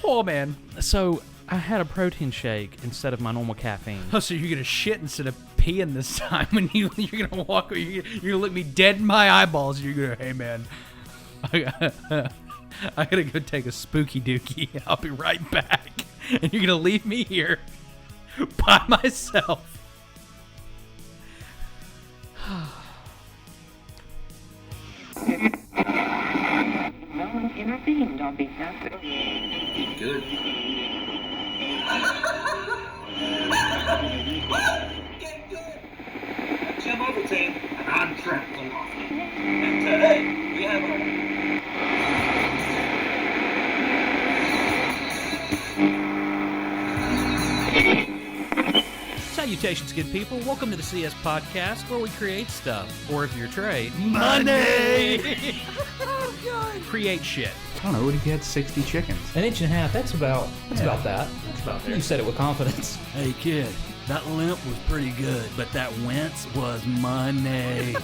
Oh, man. So I had a protein shake instead of my normal caffeine. Oh, so you're going to shit instead of peeing this time when you're going to walk, you're going to look me dead in my eyeballs, and you're going to, hey, man, I got to go take a spooky dookie. I'll be right back. And you're going to leave me here by myself. No one intervened on behalf of... Good. Get good. Jim Overton, and I'm Trey. And today, we have a... Salutations, good people. Welcome to the CS Podcast, where we create stuff. Or if you're Trey, Money! Oh, God. Create shit. I don't know, what if you had 60 chickens? An inch and a half, that's about that. It's about there. You said it with confidence. Hey, kid, that limp was pretty good, but that wince was money.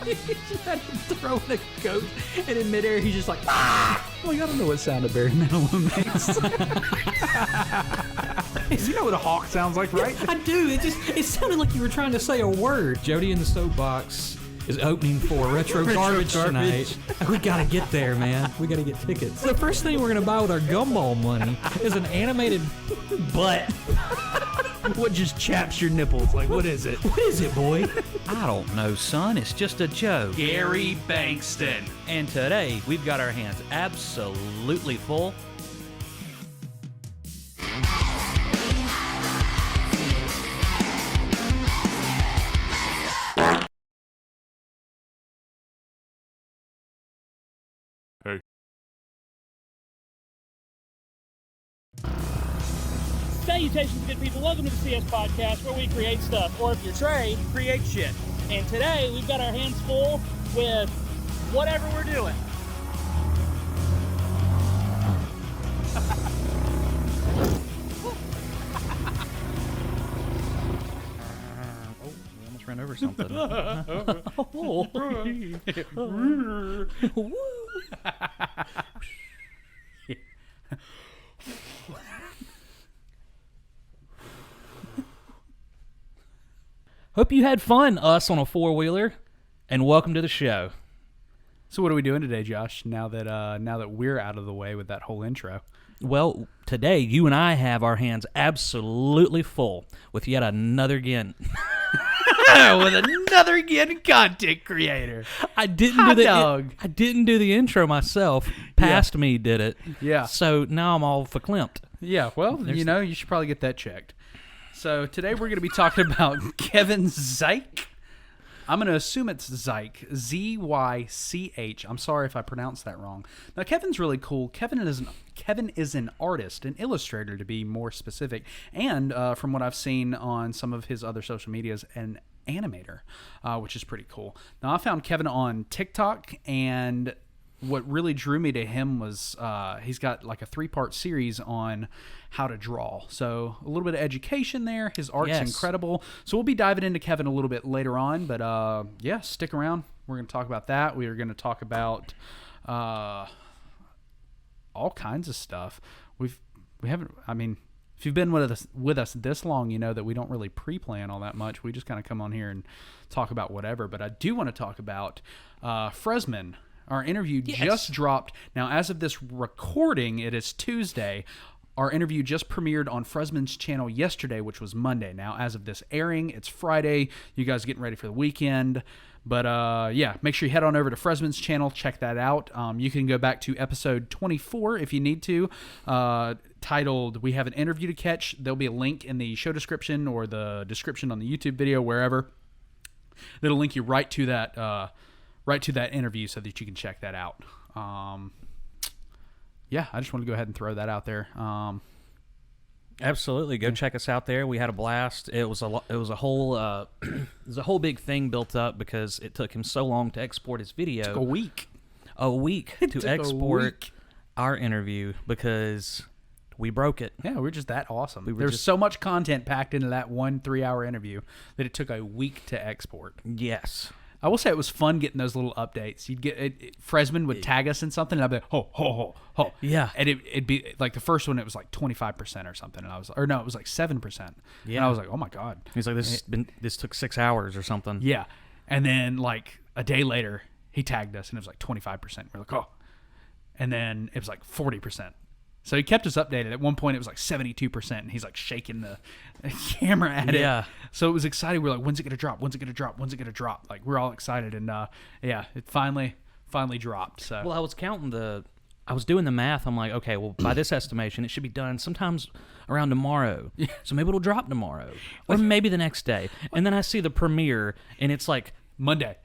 He's had him throwing a goat, and in midair, he's just like, ah! Like, I don't know what sound a Barry Manilow makes. You know what a hawk sounds like, right? I do. It sounded like you were trying to say a word. Jody in the Soapbox is opening for Retro Garbage tonight. We gotta get there, man. We gotta get tickets. The first thing we're gonna buy with our gumball money is an animated butt. What just chaps your nipples? Like, what is it? What is it, boy? I don't know, son. It's just a joke. Gary Bankston. And today, we've got our hands absolutely full. Salutations, good people. Welcome to the CS Podcast, where we create stuff. Or if you're Trey, create shit. And today, we've got our hands full with whatever we're doing. Oh, we almost ran over something. Hope you had fun, us on a four-wheeler, and welcome to the show. So what are we doing today, Josh, now that we're out of the way with that whole intro? Well, today, you and I have our hands absolutely full with yet another again. With another again content creator. I didn't Hot do the dog. I didn't do the intro myself. Past me did it. Yeah. So now I'm all verklempt. Yeah, well, you should probably get that checked. So today we're going to be talking about Kevin Zych. I'm going to assume it's Zych, Z-Y-C-H. I'm sorry if I pronounced that wrong. Now, Kevin's really cool. Kevin is an artist, an illustrator to be more specific, and from what I've seen on some of his other social medias, an animator, which is pretty cool. Now, I found Kevin on TikTok, and what really drew me to him was he's got like a 3-part series on how to draw. So a little bit of education there. His art's incredible. So we'll be diving into Kevin a little bit later on. But yeah, stick around. We're going to talk about that. We are going to talk about all kinds of stuff. We haven't. I mean, if you've been with us this long, you know that we don't really pre-plan all that much. We just kind of come on here and talk about whatever. But I do want to talk about Fresman. Our interview just dropped. Now, as of this recording, it is Tuesday. Our interview just premiered on Fresman's channel yesterday, which was Monday. Now, as of this airing, it's Friday. You guys are getting ready for the weekend. But, yeah, make sure you head on over to Fresman's channel. Check that out. You can go back to episode 24 if you need to, titled We Have an Interview to Catch. There'll be a link in the show description or the description on the YouTube video, wherever. That'll link you right to that interview so that you can check that out. Yeah, I just want to go ahead and throw that out there. Absolutely, go check us out there. We had a blast. It was a whole big thing built up because it took him so long to export his video. It took a week. To export our interview because we broke it. Yeah, we're just that awesome. There's so much content packed into that 1 3-hour interview that it took a week to export. Yes. I will say it was fun getting those little updates. You'd get Fresman would tag us in something, and I'd be like, ho, ho, ho, ho. Yeah. And it'd be like the first one, it was like 25% or something. And it was like 7%. Yeah. And I was like, oh my God. He's like, this took 6 hours or something. Yeah. And then like a day later, he tagged us and it was like 25%. We're like, oh. And then it was like 40%. So he kept us updated. At one point, it was like 72%, and he's like shaking the camera at it. Yeah. So it was exciting. We were like, when's it going to drop? When's it going to drop? When's it going to drop? Like, we're all excited. And it finally dropped. So Well, I was doing the math. I'm like, okay, well, by this estimation, it should be done sometimes around tomorrow. Yeah. So maybe it'll drop tomorrow, or maybe the next day. And then I see the premiere, and it's like Monday,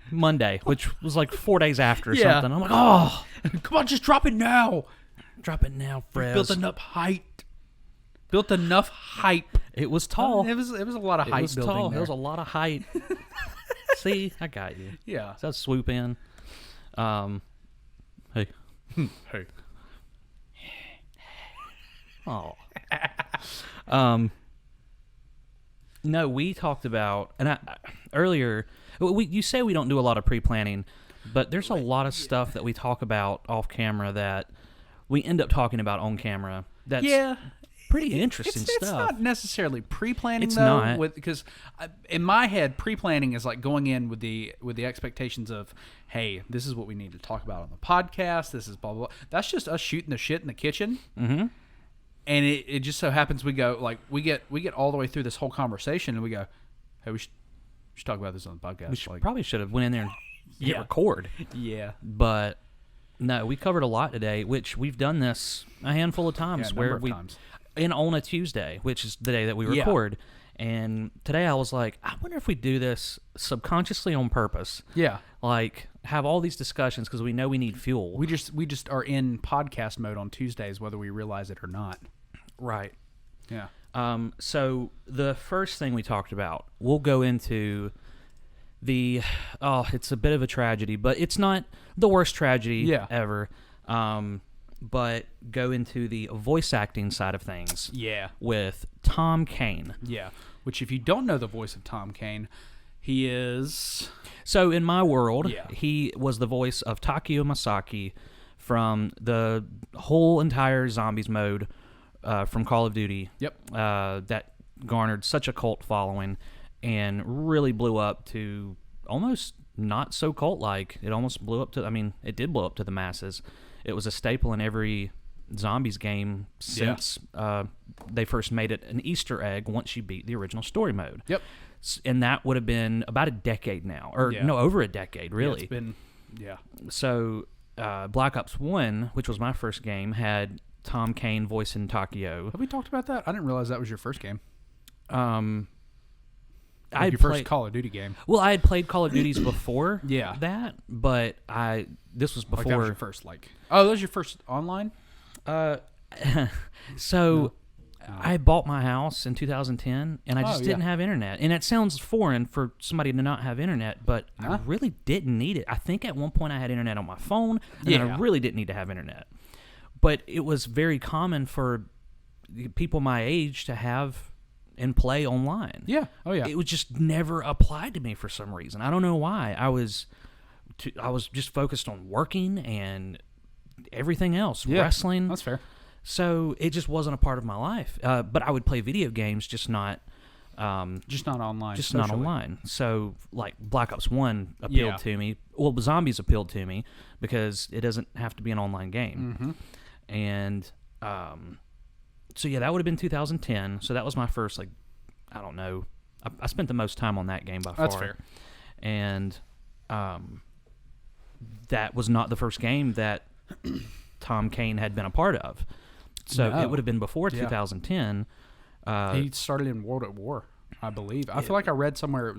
which was like 4 days after or Yeah. something. I'm like, oh, come on, just drop it now. drop it now, Fred. Built enough hype. It was tall. It was a lot of It hype was building tall. there. There was a lot of height. See, I got you. Yeah. So I swoop in. Hey. Hey. Oh. No, we talked about, and earlier, you say we don't do a lot of pre-planning, but there's a lot of stuff that we talk about off camera that we end up talking about on camera. That's pretty interesting It's stuff. not necessarily pre-planning, It's though, not. because in my head, pre-planning is like going in with the expectations of, hey, this is what we need to talk about on the podcast. This is blah blah blah. That's just us shooting the shit in the kitchen. Mm-hmm. And it just so happens we go like we get all the way through this whole conversation and we go, hey, we should talk about this on the podcast. We probably should have went in there and hit record. Yeah. But no, we covered a lot today, which we've done this a handful of times. Yeah, a where number of we times. And on a Tuesday, which is the day that we record. And today I was like, I wonder if we do this subconsciously on purpose. Yeah. Like have all these discussions because we know we need fuel. We just are in podcast mode on Tuesdays, whether we realize it or not. Right. Yeah. So the first thing we talked about, we'll go into it's a bit of a tragedy, but it's not the worst tragedy ever. But go into the voice acting side of things. Yeah. With Tom Kaye. Yeah. Which, if you don't know the voice of Tom Kaye, he is... So in my world, he was the voice of Takeo Masaki from the whole entire Zombies mode from Call of Duty. Yep. That garnered such a cult following and really blew up to almost not so cult-like. It almost blew up to... I mean, it did blow up to the masses. It was a staple in every Zombies game since they first made it an Easter egg once you beat the original story mode. Yep. And that would have been about a decade now. Or, no, over a decade, really. It's been, So, Black Ops 1, which was my first game, had Tom Kaye voicing Takeo. Have we talked about that? I didn't realize that was your first game. Your first Call of Duty game. Well, I had played Call of Duties before that, but this was before... that was your first, Oh, that was your first online? I bought my house in 2010, and I just didn't have internet. And it sounds foreign for somebody to not have internet, but I really didn't need it. I think at one point I had internet on my phone, and then I really didn't need to have internet. But it was very common for people my age to have and play online. Yeah. Oh, yeah. It was just never applied to me for some reason. I don't know why. I was just focused on working and everything else, wrestling. That's fair. So it just wasn't a part of my life. But I would play video games, just not online. Just not online. So like Black Ops 1 appealed to me. Well, Zombies appealed to me because it doesn't have to be an online game. Mm-hmm. And so that would have been 2010. So that was my first, I don't know. I spent the most time on that game by far. That's fair. And that was not the first game that Tom Kaye had been a part of. So it would have been before 2010. He started in World at War, I believe. I feel like I read somewhere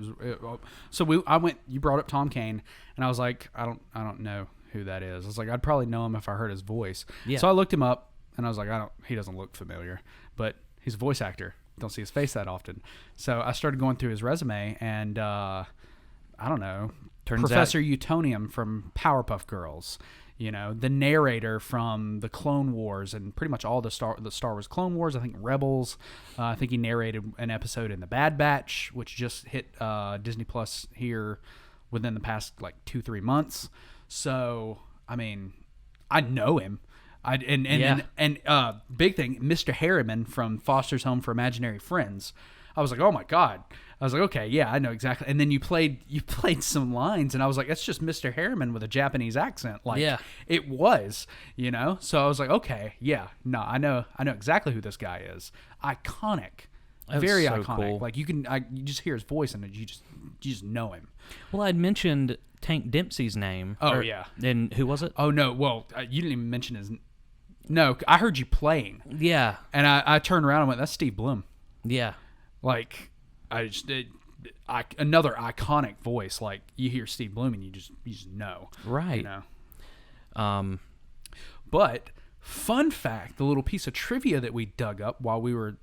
you brought up Tom Kaye, and I was like, I don't know who that is. I was like, I'd probably know him if I heard his voice. Yeah. So I looked him up, and I was like, he doesn't look familiar, but he's a voice actor. Don't see his face that often. So I started going through his resume, and I don't know, Professor Utonium from Powerpuff Girls. The narrator from the Clone Wars and pretty much all the Star Wars Clone Wars. I think Rebels. I think he narrated an episode in The Bad Batch, which just hit Disney Plus here. within the past like 2-3 months. So I mean, I know him. Big thing, Mr. Harriman from Foster's Home for Imaginary Friends. I was like, oh my God. I was like, okay, yeah, I know exactly. And then you played some lines, and I was like, that's just Mr. Harriman with a Japanese accent. Like, it was, you know. So I was like, okay, yeah, no, I know exactly who this guy is. Iconic, very so iconic. Cool. Like you just hear his voice, and you just know him. Well, I'd mentioned Tank Dempsey's name. Oh yeah. And who was it? Oh no, well, you didn't even mention his. No, I heard you playing. Yeah. And I turned around and went, that's Steve Bloom. Yeah. Like, another iconic voice. Like, you hear Steve Bloom and you just know. Right. You know? But, fun fact, the little piece of trivia that we dug up while we were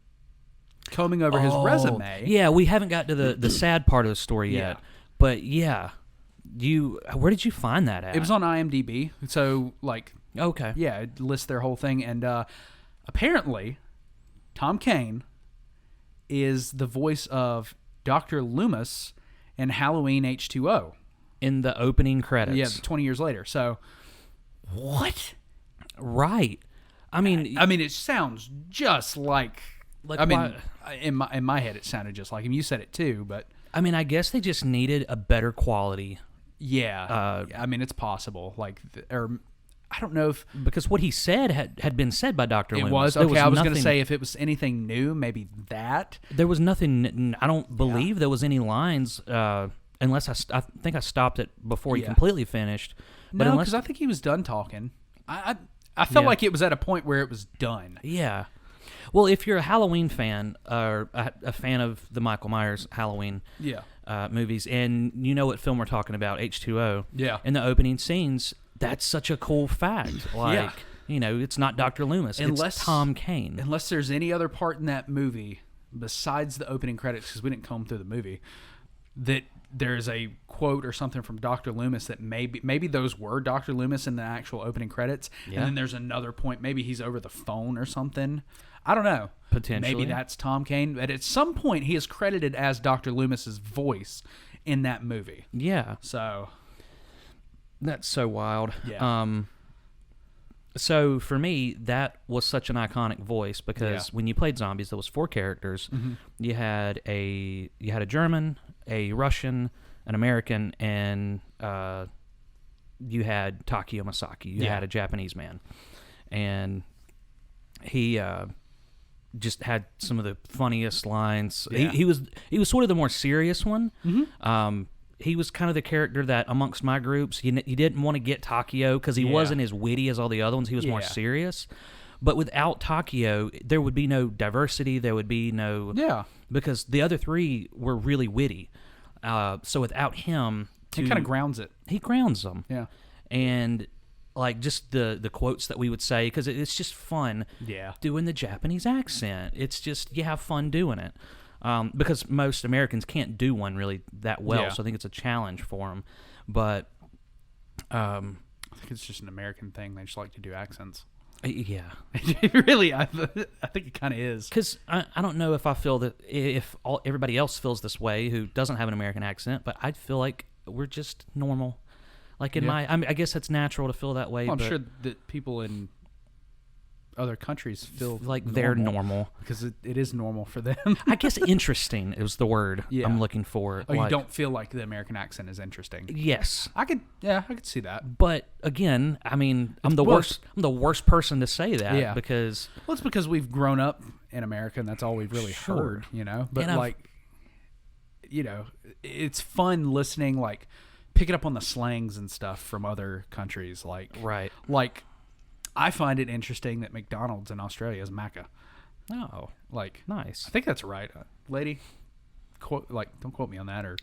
combing over his resume. Yeah, we haven't got to the sad part of the story yet. But, yeah. Where did you find that at? It was on IMDb. So, like... Okay. Yeah, it lists their whole thing. And apparently, Tom Kane is the voice of Dr. Loomis in Halloween H2O. In the opening credits. Yeah, 20 years later. So, what? Right. I mean, it sounds just like I mean, in my head, it sounded just like him. You said it too, but... I mean, I guess they just needed a better quality. Yeah. I mean, it's possible. Like, I don't know if... Because what he said had been said by Dr. Loomis. It was? Okay, I was going to say if it was anything new, maybe that. There was nothing... I don't believe there was any lines, unless I think I stopped it before he completely finished. But no, because I think he was done talking. I felt like it was at a point where it was done. Yeah. Well, if you're a Halloween fan, or a fan of the Michael Myers Halloween movies, and you know what film we're talking about, H2O, in the opening scenes... That's such a cool fact. Like, you know, it's not Dr. Loomis. It's Tom Kane. Unless there's any other part in that movie besides the opening credits, because we didn't comb through the movie, that there's a quote or something from Dr. Loomis that maybe those were Dr. Loomis in the actual opening credits. Yeah. And then there's another point. Maybe he's over the phone or something. I don't know. Potentially. Maybe that's Tom Kane. But at some point, he is credited as Dr. Loomis's voice in that movie. Yeah. So... That's so wild. Yeah. So for me, that was such an iconic voice because when you played zombies, there was 4 characters. Mm-hmm. You had a German, a Russian, an American, and you had Takeo Masaki. You had a Japanese man, and he just had some of the funniest lines. Yeah. He was sort of the more serious one. Mm-hmm. He was kind of the character that amongst my groups, you didn't want to get Takeo because he wasn't as witty as all the other ones. He was more serious. But without Takeo, there would be no diversity. There would be no... Yeah. Because the other 3 were really witty. So without him... He kind of grounds it. He grounds them. Yeah. And like just the quotes that we would say, because it's just fun doing the Japanese accent. It's just, you have fun doing it. Because most Americans can't do one really that well, so I think it's a challenge for them. But I think it's just an American thing. They just like to do accents. Yeah. Really, I think it kind of is. Because I don't know if I feel that if everybody else feels this way who doesn't have an American accent, but I feel like we're just normal. Like in I guess it's natural to feel that way. Well, I'm sure that people in other countries feel like they're normal because it is normal for them. I guess interesting is the word I'm looking for. Oh, you don't feel like the American accent is interesting? Yes, I could see that. But again, I mean, I'm the worst person to say that because it's because we've grown up in America and that's all we've really heard, you know. But it's fun listening, like picking up on the slangs and stuff from other countries, like I find it interesting that McDonald's in Australia is Macca. Oh, like nice. I think that's right, lady. Don't quote me on that, or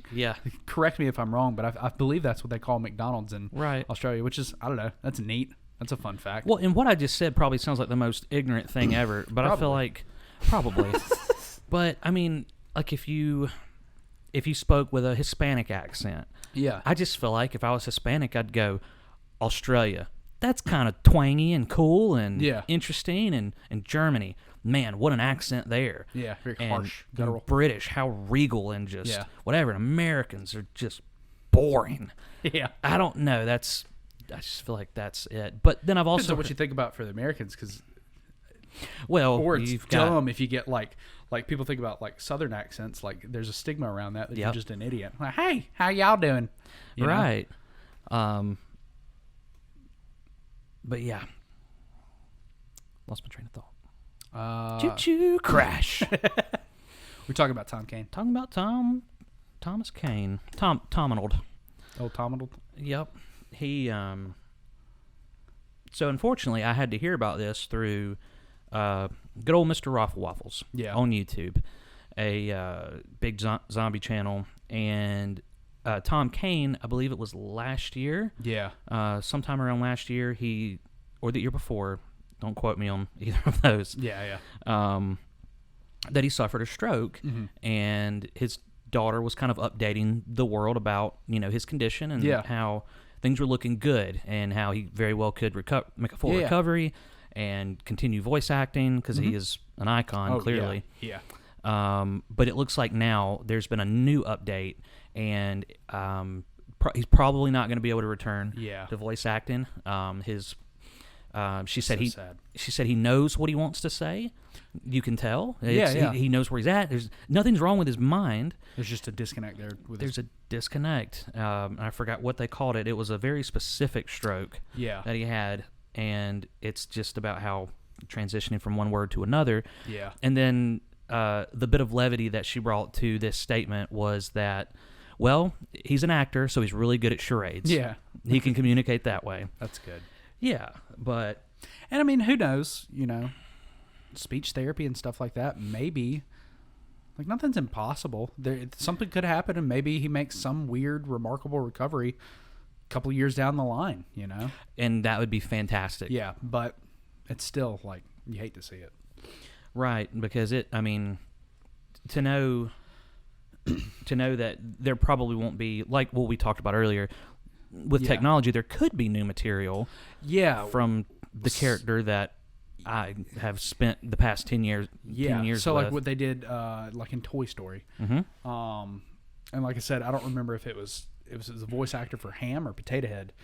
correct me if I'm wrong, but I believe that's what they call McDonald's in Australia, which is, I don't know, that's neat. That's a fun fact. Well, and what I just said probably sounds like the most ignorant thing ever, but I feel like probably. But I mean, like if you spoke with a Hispanic accent, I just feel like if I was Hispanic, I'd go Australia. That's kind of twangy and cool and interesting. And Germany, man, what an accent there. Yeah, very harsh. Guttural. British, how regal and just whatever. And Americans are just boring. Yeah. I don't know. I just feel like that's it. But then I've Depends also on what you think about for the Americans, because or it's dumb if you get like people think about like Southern accents. Like there's a stigma around that you're just an idiot. Like, hey, how y'all doing? You know? Right. But yeah, lost my train of thought. Choo-choo crash. We're talking about Tom Kane. Talking about Thomas Kane. Tominald. Old Tominald. Yep. He so unfortunately I had to hear about this through good old Mr. Raffle Waffles on YouTube, a big zombie channel, and Tom Kane, I believe it was last year. Yeah. Sometime around last year, or the year before, don't quote me on either of those. Yeah. That he suffered a stroke, and his daughter was kind of updating the world about, his condition and how things were looking good and how he very well could make a full recovery and continue voice acting because he is an icon, clearly. Yeah. But it looks like now there's been a new update, and he's probably not going to be able to return to voice acting. She said he knows what he wants to say. You can tell. He knows where he's at. Nothing's wrong with his mind. There's just a disconnect there. There's a disconnect. I forgot what they called it. It was a very specific stroke that he had, and it's just about how transitioning from one word to another. Yeah. And then the bit of levity that she brought to this statement was that, well, he's an actor, so he's really good at charades. Yeah. He can communicate that way. That's good. Yeah, but... And I mean, who knows, speech therapy and stuff like that, maybe, like, nothing's impossible. Something could happen, and maybe he makes some weird, remarkable recovery a couple years down the line, And that would be fantastic. Yeah, but it's still, like, you hate to see it. Right, because to know that there probably won't be, like what we talked about earlier, with technology, there could be new material from the character that I have spent the past 10 years 10 years so with. Like what they did like in Toy Story. And like I said, I don't remember if it was the voice actor for Ham or Potato Head,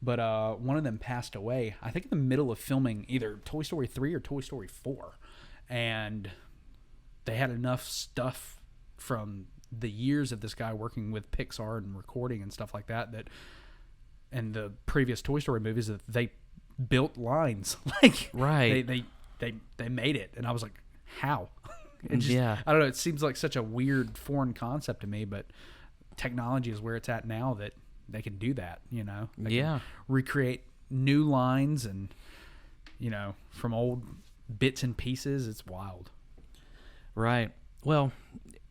but one of them passed away, I think in the middle of filming either Toy Story 3 or Toy Story 4, and they had enough stuff from the years of this guy working with Pixar and recording and stuff like that and the previous Toy Story movies, that they built lines. Like, right. They made it. And I was like, how? I don't know. It seems like such a weird foreign concept to me, but technology is where it's at now that they can do that, They can recreate new lines and, from old bits and pieces. It's wild. Right. Well,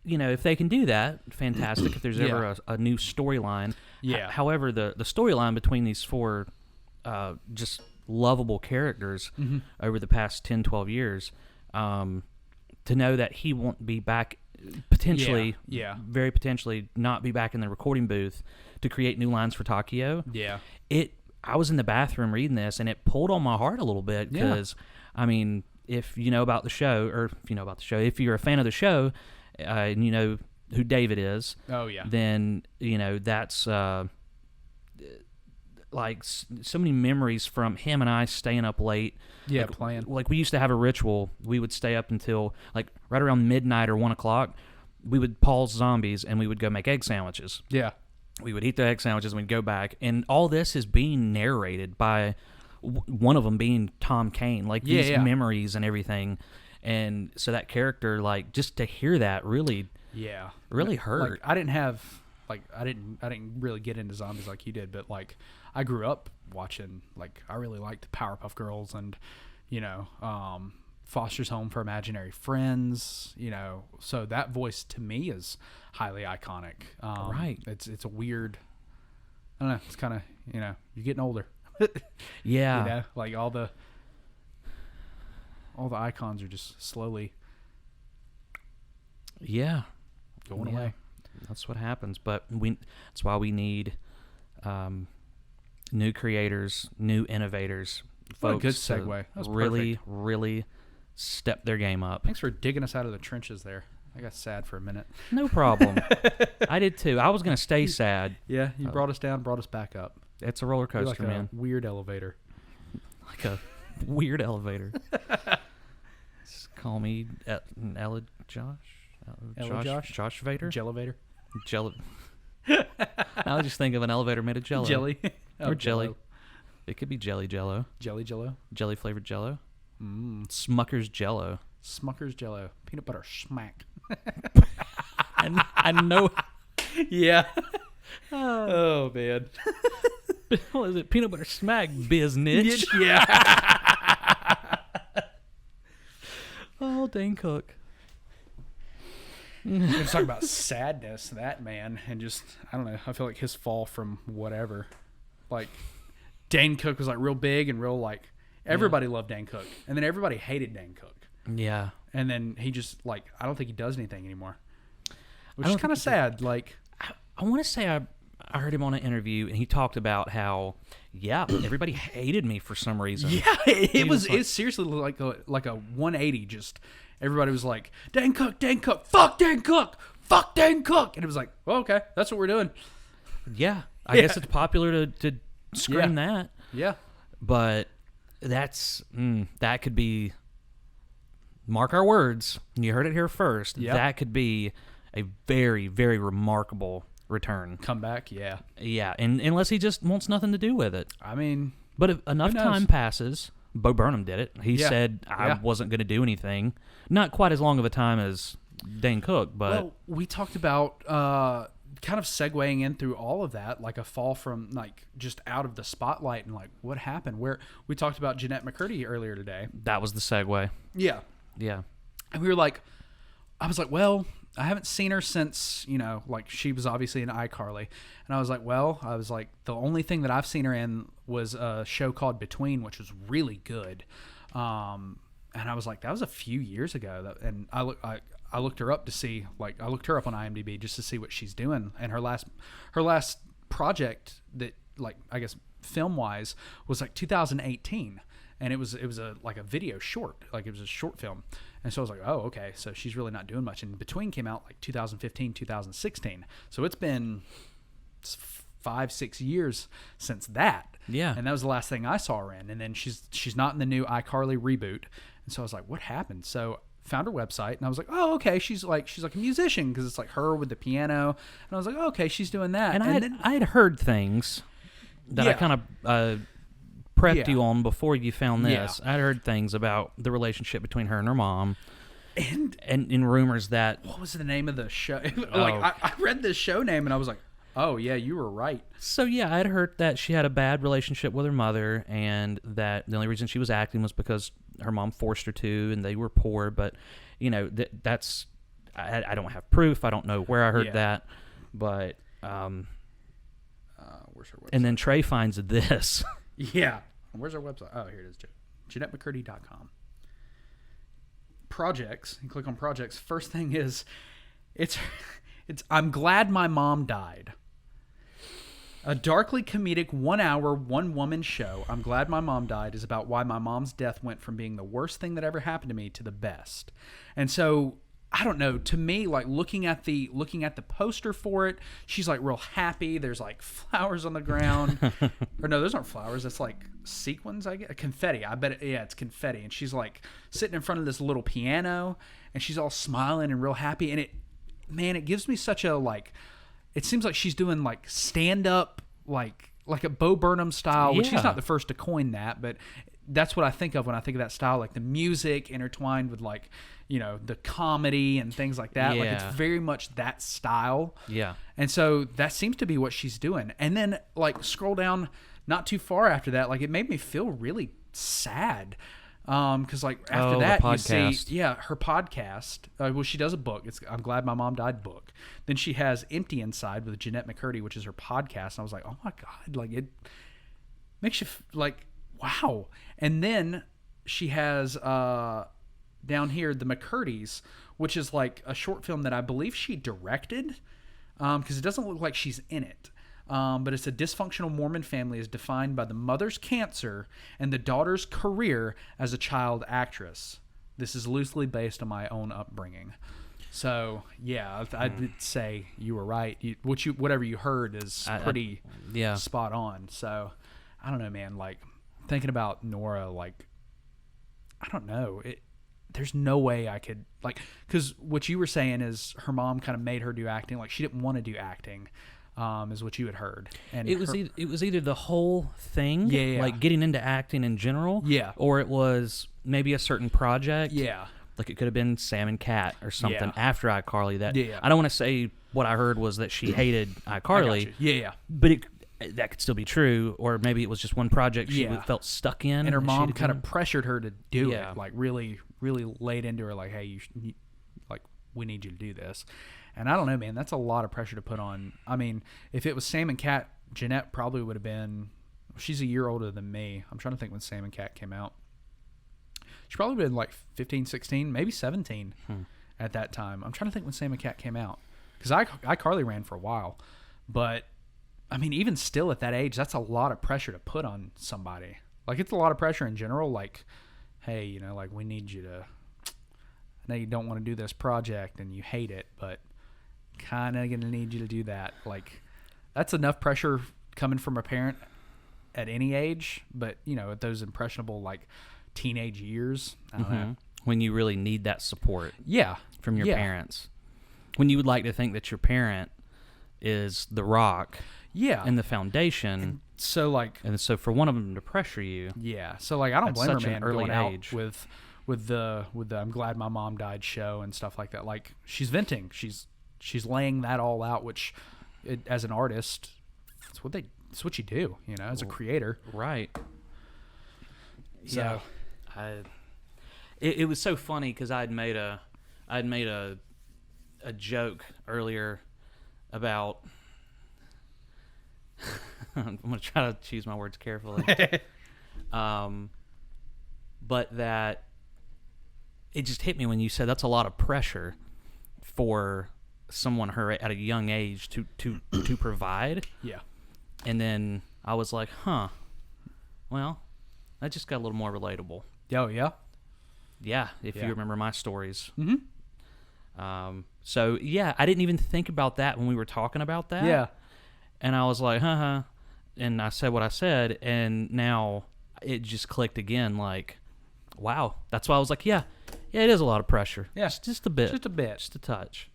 if they can do that, fantastic. If there's ever a new storyline. Yeah. However, the storyline between these four just lovable characters over the past 10, 12 years, to know that he won't be back, potentially, very potentially not be back in the recording booth to create new lines for Takio. Yeah. I was in the bathroom reading this, and it pulled on my heart a little bit because, I mean, if you know about the show, if you're a fan of the show, and you know who David is, then that's like so many memories from him and I staying up late. Yeah, playing. Like we used to have a ritual. We would stay up until like right around midnight or 1 o'clock. We would pause zombies and we would go make egg sandwiches. Yeah, we would eat the egg sandwiches and we'd go back. And all this is being narrated by one of them being Tom Kane. Like these memories and everything. And so that character, like, just to hear that really hurt. Like, I didn't really get into zombies like you did, but like I grew up watching, like, I really liked Powerpuff Girls and Foster's Home for Imaginary Friends, so that voice to me is highly iconic. Right. It's a weird, I don't know, it's kind of, you're getting older. Yeah. Like all the icons are just slowly going away. That's what happens. But that's why we need new creators, new innovators, folks. What a good segue. That was really, perfect. really step their game up. Thanks for digging us out of the trenches there. I got sad for a minute. No problem. I did too. I was going to stay sad. Yeah, you brought us down, brought us back up. It's a roller You're coaster, like man. a weird elevator. Like a weird elevator. Just call me Ella Josh. Josh Vader? Jellevator. Jello. I was just thinking of an elevator made of jello. Jelly. Or jelly. Jello. It could be jello. Jello. Jelly flavored jello. Smucker's jello. Smucker's Jello. Peanut butter smack. And I know. Yeah. Oh, man. What is it? Peanut butter smack business. Yeah. Oh, Dane Cook. We're talking about sadness, that man, and just, I don't know, I feel like his fall from whatever. Like, Dane Cook was like real big and real like, everybody loved Dane Cook. And then everybody hated Dane Cook. Yeah. And then he just, like, I don't think he does anything anymore. Which is kind of sad. Like, I want to say I heard him on an interview, and he talked about how, everybody hated me for some reason. yeah, it's seriously like a 180. Just everybody was like, Dane Cook, fuck Dane Cook. And it was like, well, okay, that's what we're doing. Yeah. I guess it's popular to scream that. Yeah. But that's, that could be, mark our words, you heard it here first, that could be a very, very remarkable return. Comeback, yeah. Yeah, and unless he just wants nothing to do with it. I mean, but if enough time passes, Bo Burnham did it. He said, I wasn't going to do anything. Not quite as long of a time as Dane Cook, but... Well, we talked about kind of segueing in through all of that, like a fall from, like, just out of the spotlight and, like, what happened? Where we talked about Jeanette McCurdy earlier today. That was the segue. Yeah. Yeah. And we were like, I was like, well, I haven't seen her since, like she was obviously in iCarly. And I was like, the only thing that I've seen her in was a show called Between, which was really good. And I was like, that was a few years ago. And I looked her up to see, like, I looked her up on IMDb just to see what she's doing. And her last project that, like, I guess film wise was like 2018. And it was a video short, like it was a short film. And so I was like, oh, okay, so she's really not doing much. And Between came out like 2015, 2016. So it's been 5-6 years since that. Yeah. And that was the last thing I saw her in. And then she's not in the new iCarly reboot. And so I was like, what happened? So found her website and I was like, oh, okay, she's like a musician because it's like her with the piano. And I was like, oh, okay, she's doing that. And I had heard things that I kind of prepped you on before you found this. I'd heard things about the relationship between her and her mom, and in rumors that what was the name of the show? I read this show name and I was like, oh yeah, you were right. So yeah, I'd heard that she had a bad relationship with her mother, and that the only reason she was acting was because her mom forced her to, and they were poor. But that's I don't have proof. I don't know where I heard that, but where's her website? And then Trey finds this. Yeah. Where's our website? Oh, here it is. JeanetteMcCurdy.com. Projects. You click on projects. First thing is, it's I'm glad my mom died. A darkly comedic 1-hour, one-woman show, I'm Glad My Mom Died, is about why my mom's death went from being the worst thing that ever happened to me to the best. And so, I don't know, to me, like looking at the poster for it, she's like real happy. There's like flowers on the ground. Or no, those aren't flowers. That's like sequins, I guess. Confetti. I bet it's confetti. And she's like sitting in front of this little piano and she's all smiling and real happy. And it gives me such a like, it seems like she's doing like stand up, like a Bo Burnham style, which she's not the first to coin that, but that's what I think of when I think of that style, like the music intertwined with like, the comedy and things like that. Yeah. Like it's very much that style. Yeah. And so that seems to be what she's doing. And then like scroll down not too far after that, like it made me feel really sad. Cause like after that you see, her podcast, well, she does a book. It's I'm Glad My Mom Died book. Then she has Empty Inside with Jeanette McCurdy, which is her podcast. And I was like, oh my God, like it makes you like, wow. And then she has, down here, The McCurdys, which is like a short film that I believe she directed, because it doesn't look like she's in it. But it's a dysfunctional Mormon family is defined by the mother's cancer and the daughter's career as a child actress. This is loosely based on my own upbringing. So yeah, I'd say you were right. Whatever you heard is pretty spot on. So I don't know, man. Like thinking about Nora, like I don't know. There's no way I could like, because what you were saying is her mom kind of made her do acting. Like she didn't want to do acting, is what you had heard. And it was either the whole thing, like getting into acting in general, or it was maybe a certain project, Like it could have been Sam and Cat or something after iCarly. I don't want to say what I heard was that she hated iCarly. But that could still be true, or maybe it was just one project she felt stuck in, and her mom kind of pressured her to do it, like really, really laid into her, like, hey, we need you to do this. And I don't know, man, that's a lot of pressure to put on. I mean, if it was Sam and Cat, Jeanette probably would have been. She's a year older than me. I'm trying to think when Sam and Cat came out. She probably been like 15, 16, maybe 17 at that time. I'm trying to think when Sam and Cat came out, because iCarly ran for a while, but. I mean, even still at that age, that's a lot of pressure to put on somebody. Like, it's a lot of pressure in general. Like, hey, you know, like, we need you to... I know you don't want to do this project and you hate it, but kind of going to need you to do that. Like, that's enough pressure coming from a parent at any age, but, you know, at those impressionable, like, teenage years, I don't know. When you really need that support from your parents. When you would like to think that your parent is the rock... and the foundation. And so for one of them to pressure you. Yeah. So like I don't blame her, man, early going age. out with the I'm glad my mom died show and stuff like that. Like she's venting. She's laying that all out, which as an artist, it's what you do, you know, as a creator. Right. So it was so funny because I'd made a joke earlier about I'm going to try to choose my words carefully. But that it just hit me when you said that's a lot of pressure for someone her at a young age to provide. Yeah. And then I was like, well, that just got a little more relatable. Oh, yeah? Yeah, if you remember my stories. So, yeah, I didn't even think about that when we were talking about that. Yeah. And I was like, and I said what I said, and now it just clicked again, like, wow. That's why I was like, yeah, it is a lot of pressure. Yeah. Just a bit. Just a bit. Just a touch.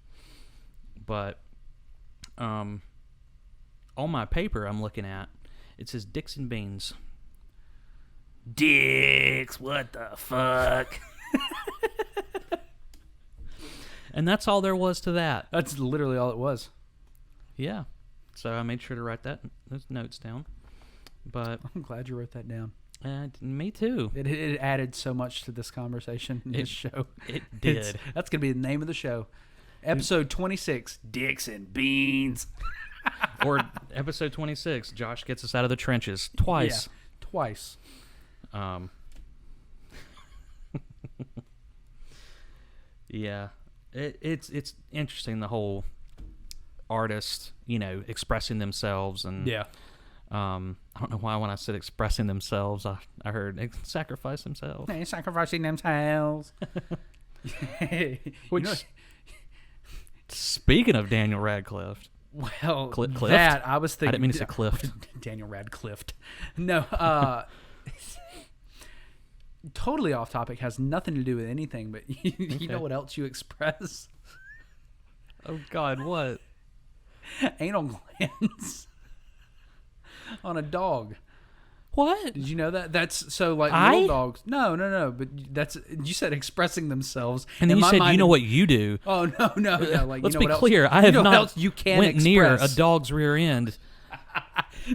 But on my paper I'm looking at, it says Dicks and Beans. Dicks, what the fuck? And that's all there was to that. That's literally all it was. Yeah. So I made sure to write those notes down. But I'm glad you wrote that down. Me too. It added so much to this conversation in this show. It did. That's going to be the name of the show. Episode 26, Dicks and Beans. Or episode 26, Josh gets us out of the trenches. Twice. Yeah, twice. Yeah. It's interesting, the whole artist, you know, expressing themselves, and I don't know why when I said expressing themselves, I heard sacrifice themselves. They're sacrificing themselves. Which, speaking of Daniel Radcliffe, well, Clift? that I was thinking. I didn't mean to say Clift. Daniel Radcliffe. No, totally off topic. Has nothing to do with anything. But you know what else you express? Oh God, what? Anal glands on a dog. What? Did you know that? That's so like little dogs. No. But that's, you said expressing themselves, and then you said, you know what you do. Oh no. Like, let's you know be what clear. Else? I have you know not you can went express. near a dog's rear end.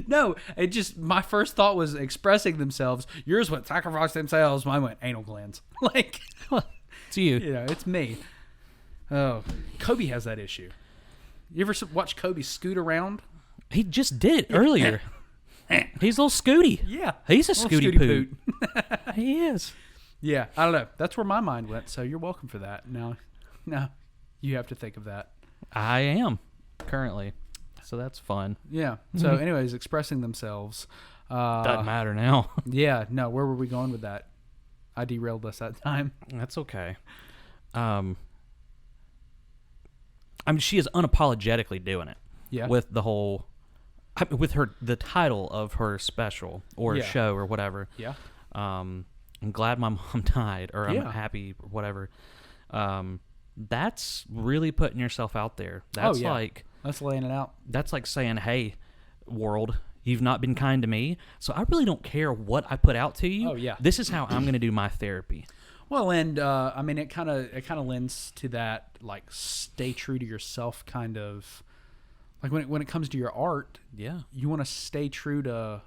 No, it just, my first thought was expressing themselves. Yours went sacrifice themselves. Mine went anal glands. Like, it's you. You know, it's me. Oh, Kobe has that issue. You ever watch Kobe scoot around? He just did earlier. He's a little scooty. Yeah. He's a scooty poot. He is. Yeah, I don't know. That's where my mind went, so you're welcome for that. Now you have to think of that. I am, currently. So that's fun. Yeah. So anyways, expressing themselves. Doesn't matter now. Yeah, no, where were we going with that? I derailed us that time. That's okay. I mean, she is unapologetically doing it. Yeah. With the whole, with the title of her special or show or whatever. Yeah. I'm glad my mom died, or I'm happy, or whatever. That's really putting yourself out there. That's that's laying it out. That's like saying, "Hey, world, you've not been kind to me, so I really don't care what I put out to you. Oh yeah, this is how I'm going to do my therapy." Well, and I mean, it kind of lends to that, like, stay true to yourself kind of, like when it comes to your art. Yeah, you want to stay true to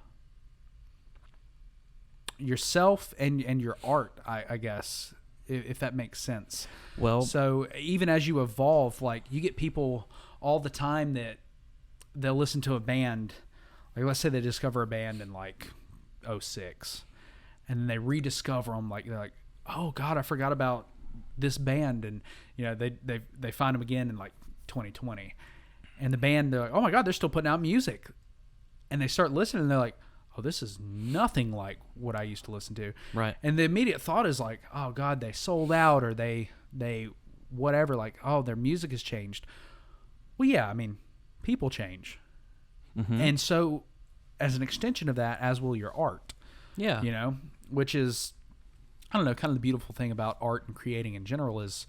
yourself and your art, I guess, if that makes sense. Well, so even as you evolve, like, you get people all the time that they'll listen to a band, like, let's say they discover a band in like 2006, and then they rediscover them, like, they're like, oh God, I forgot about this band, and you know, they find them again in like 2020, and the band, they're like, oh my God, they're still putting out music, and they start listening, and they're like, oh, this is nothing like what I used to listen to. Right. And the immediate thought is like, oh God, they sold out, or they whatever, like, oh, their music has changed. Well, yeah, I mean, people change. Mm-hmm. And so as an extension of that, as will your art. Yeah. You know, which is, I don't know, kind of the beautiful thing about art and creating in general is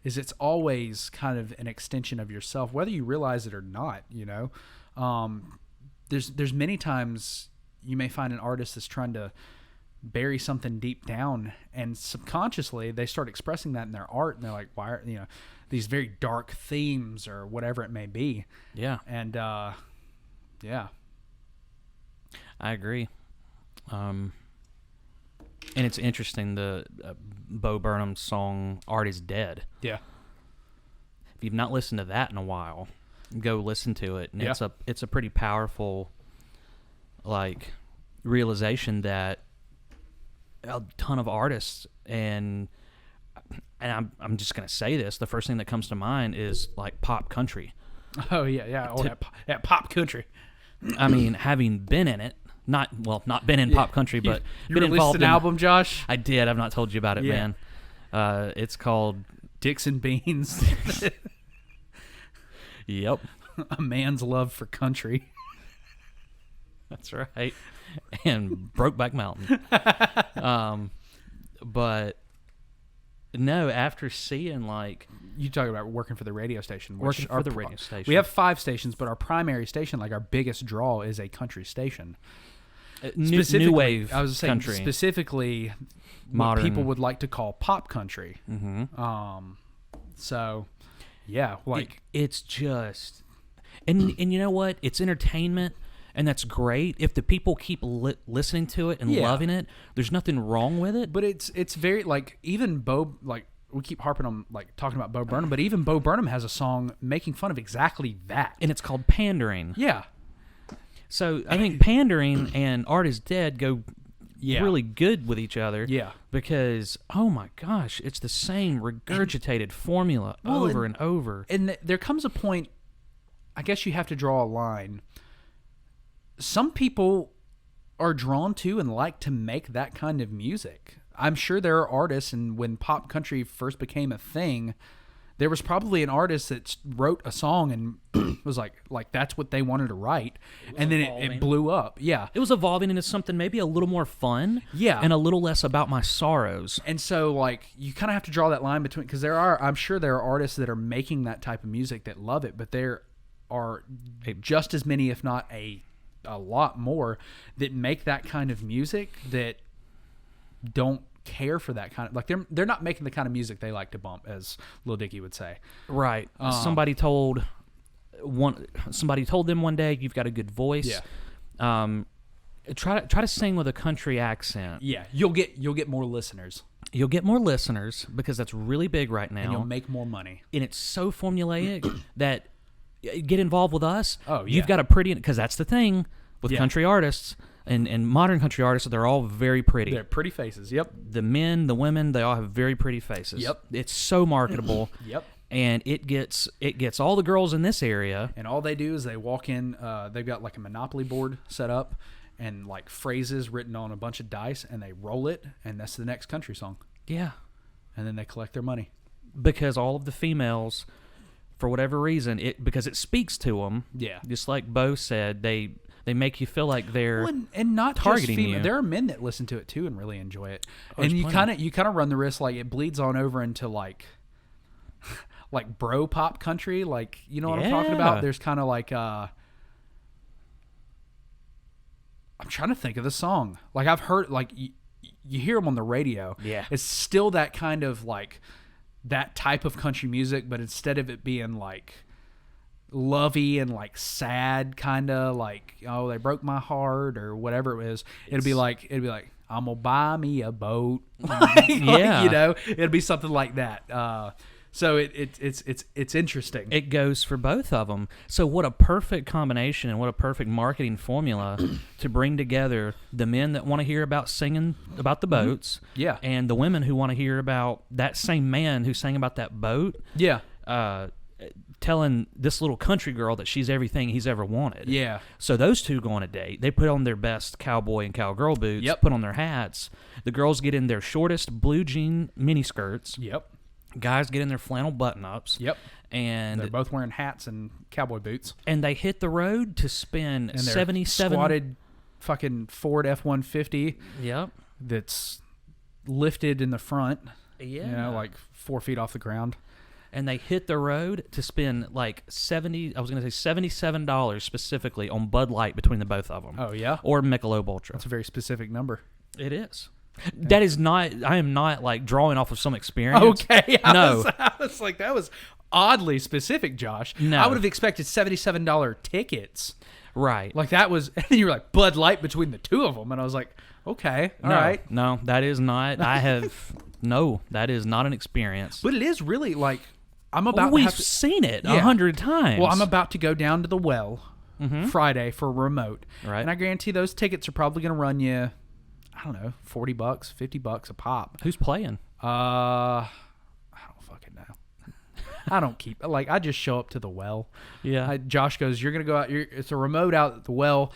it's always kind of an extension of yourself, whether you realize it or not, you know. There's many times you may find an artist that's trying to bury something deep down, and subconsciously they start expressing that in their art, and they're like, why are, you know, these very dark themes or whatever it may be. Yeah. And yeah, I agree. And it's interesting, the Bo Burnham's song "Art Is Dead." Yeah. If you've not listened to that in a while, go listen to it. And it's a pretty powerful, like, realization that a ton of artists, and I'm just gonna say this, the first thing that comes to mind is like pop country. Oh yeah. Oh, that pop country. I mean, having been in it, not been in pop country, but you been released involved an album, Josh? I did. I've not told you about it, man. It's called Dicks and Beans. Yep. A man's love for country. That's right. And Brokeback Mountain. But no, after seeing, like, you talk about working for the radio station. Radio station. We have 5 stations, but our primary station, like our biggest draw, is a country station. New wave. I was saying country. Specifically, modern, what people would like to call pop country. Mm-hmm. So, yeah, like it's just, and you know what? It's entertainment. And that's great. If the people keep listening to it and loving it, there's nothing wrong with it. But it's very, like, even Bo, like, we keep harping on, like, talking about Bo Burnham, but even Bo Burnham has a song making fun of exactly that. And it's called Pandering. Yeah. So I think pandering and Art Is Dead go really good with each other. Yeah. Because, oh my gosh, it's the same regurgitated formula over and over. And there comes a point, I guess you have to draw a line. Some people are drawn to and like to make that kind of music. I'm sure there are artists, and when pop country first became a thing, there was probably an artist that wrote a song and was like that's what they wanted to write, and then it blew up. Yeah. It was evolving into something maybe a little more fun, and a little less about my sorrows. And so, like, you kind of have to draw that line between, because I'm sure there are artists that are making that type of music that love it, but there are just as many, if not a lot more, that make that kind of music that don't care for that kind of, like, they're not making the kind of music they like to bump, as Lil Dicky would say. Right. Somebody told them one day, you've got a good voice. Yeah. Try to sing with a country accent. Yeah. You'll get more listeners. You'll get more listeners, because that's really big right now. And you'll make more money. And it's so formulaic that get involved with us. Oh, yeah. You've got a pretty, because that's the thing with country artists and modern country artists. They're all very pretty. They're pretty faces. Yep. The men, the women, they all have very pretty faces. Yep. It's so marketable. Yep. And it gets all the girls in this area. And all they do is they walk in. They've got like a Monopoly board set up, and like phrases written on a bunch of dice, and they roll it, and that's the next country song. Yeah. And then they collect their money. Because all of the females for whatever reason, because it speaks to them. Yeah. Just like Bo said, they make you feel like they're and not targeting just you. There are men that listen to it too and really enjoy it. Oh, And there's you plenty. kind of run the risk like it bleeds on over into like bro pop country, like you know what I'm talking Yeah. about? There's kind of like I'm trying to think of the song. Like I've heard like you hear them on the radio. Yeah. It's still that kind of like that type of country music, but instead of it being like lovey and like sad, kind of like, oh, they broke my heart or whatever it is, it'd be like I'm gonna buy me a boat. Yeah. You know, it'd be something like that. So it's interesting. It goes for both of them. So what a perfect combination and what a perfect marketing formula to bring together the men that want to hear about singing about the boats, Yeah. and the women who want to hear about that same man who sang about that boat, Yeah. telling this little country girl that she's everything he's ever wanted. Yeah. So those two go on a date. They put on their best cowboy and cowgirl boots, Yep. put on their hats. The girls get in their shortest blue jean mini skirts. Yep. Guys get in their flannel button-ups. Yep. And They're both wearing hats and cowboy boots. and they hit the road to spend And they're 77 squatted fucking Ford F-150 Yep. that's lifted in the front. Yeah. You know, like 4 feet off the ground. And they hit the road to spend like $77 specifically on Bud Light between the both of them. Oh, yeah? Or Michelob Ultra. That's a very specific number. It is. That is not. I am not like drawing off of some experience. Okay. No. I was like, that was oddly specific, Josh. No. I would have expected $77 tickets. Right. Like that was, and then you were like Bud Light between the two of them. And I was like, okay, all right. No, that is not. I have. No, that is not an experience. But it is really like, I'm about We've to have to, seen it Yeah. 100 times. well, I'm about to go down to the well Friday for a remote. Right. And I guarantee those tickets are probably going to run you, I don't know, $40, $50 a pop. Who's playing? I don't fucking know. I don't keep, like, I just show up to the well. Yeah. Josh goes, you're going to go out, it's a remote out at the well,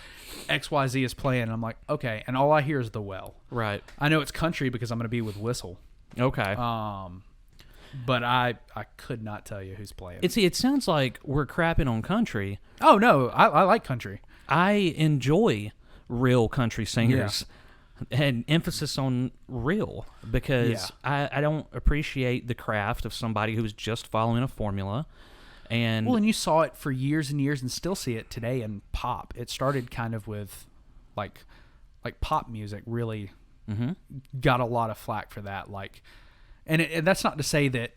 XYZ is playing. And I'm like, okay. And all I hear is the well. Right. I know it's country because I'm going to be with Whistle. Okay. But I could not tell you who's playing. It sounds like we're crapping on country. Oh, no, I like country. I enjoy real country singers. And emphasis on real, because I don't appreciate the craft of somebody who's just following a formula. And Well, and you saw it for years and years and still see it today in pop. It started kind of with like pop music really got a lot of flack for that. Like, and that's not to say that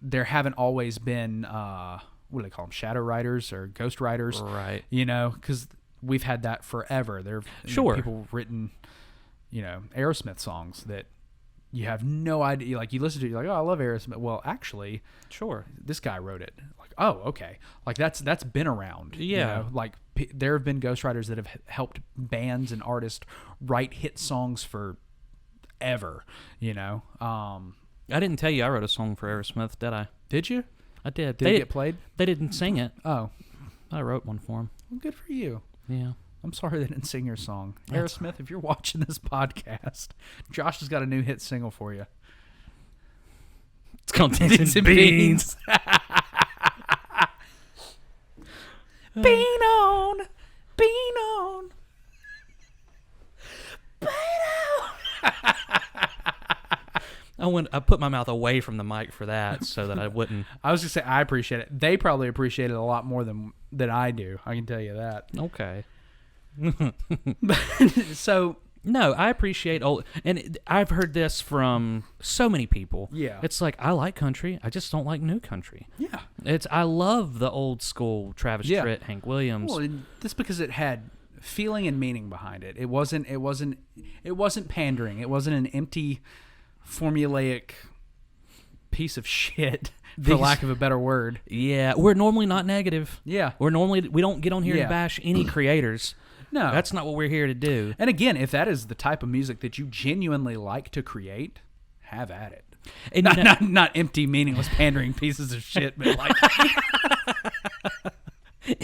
there haven't always been, what do they call them? Shadow writers or ghost writers. Right. You know, because we've had that forever. There have Sure. people have written, you know, Aerosmith songs that you have no idea. Like, you listen to it, you're like, oh, I love Aerosmith. Well, actually, sure, this guy wrote it. Like, oh, okay. Like, that's been around. You Yeah. know? Like, there have been ghostwriters that have helped bands and artists write hit songs for ever, you know. I didn't tell you I wrote a song for Aerosmith, did I? Did you? I did. Did it get played? They didn't sing it. Oh, I wrote one for them. well, good for you. Yeah. I'm sorry they didn't sing your song. Aerosmith, if you're watching this podcast, Josh has got a new hit single for you. It's called Dicks and Beans. Bean on. Bean on. Bean on. I put my mouth away from the mic for that so that I wouldn't. I was going to say, I appreciate it. They probably appreciate it a lot more than I do. I can tell you that. Okay. So, No, I appreciate old, and I've heard this from so many people. Yeah. It's like, I like country, I just don't like new country. yeah. I love the old school Travis Yeah. Tritt, Hank Williams. Well, just because it had feeling and meaning behind it. It wasn't pandering. It wasn't an empty, formulaic piece of shit, for lack of a better word. Yeah, we're normally not negative. Yeah. We don't get on here Yeah. to bash any creators. No. That's not what we're here to do. And again, if that is the type of music that you genuinely like to create, have at it. And Not empty, meaningless, pandering pieces of shit, but like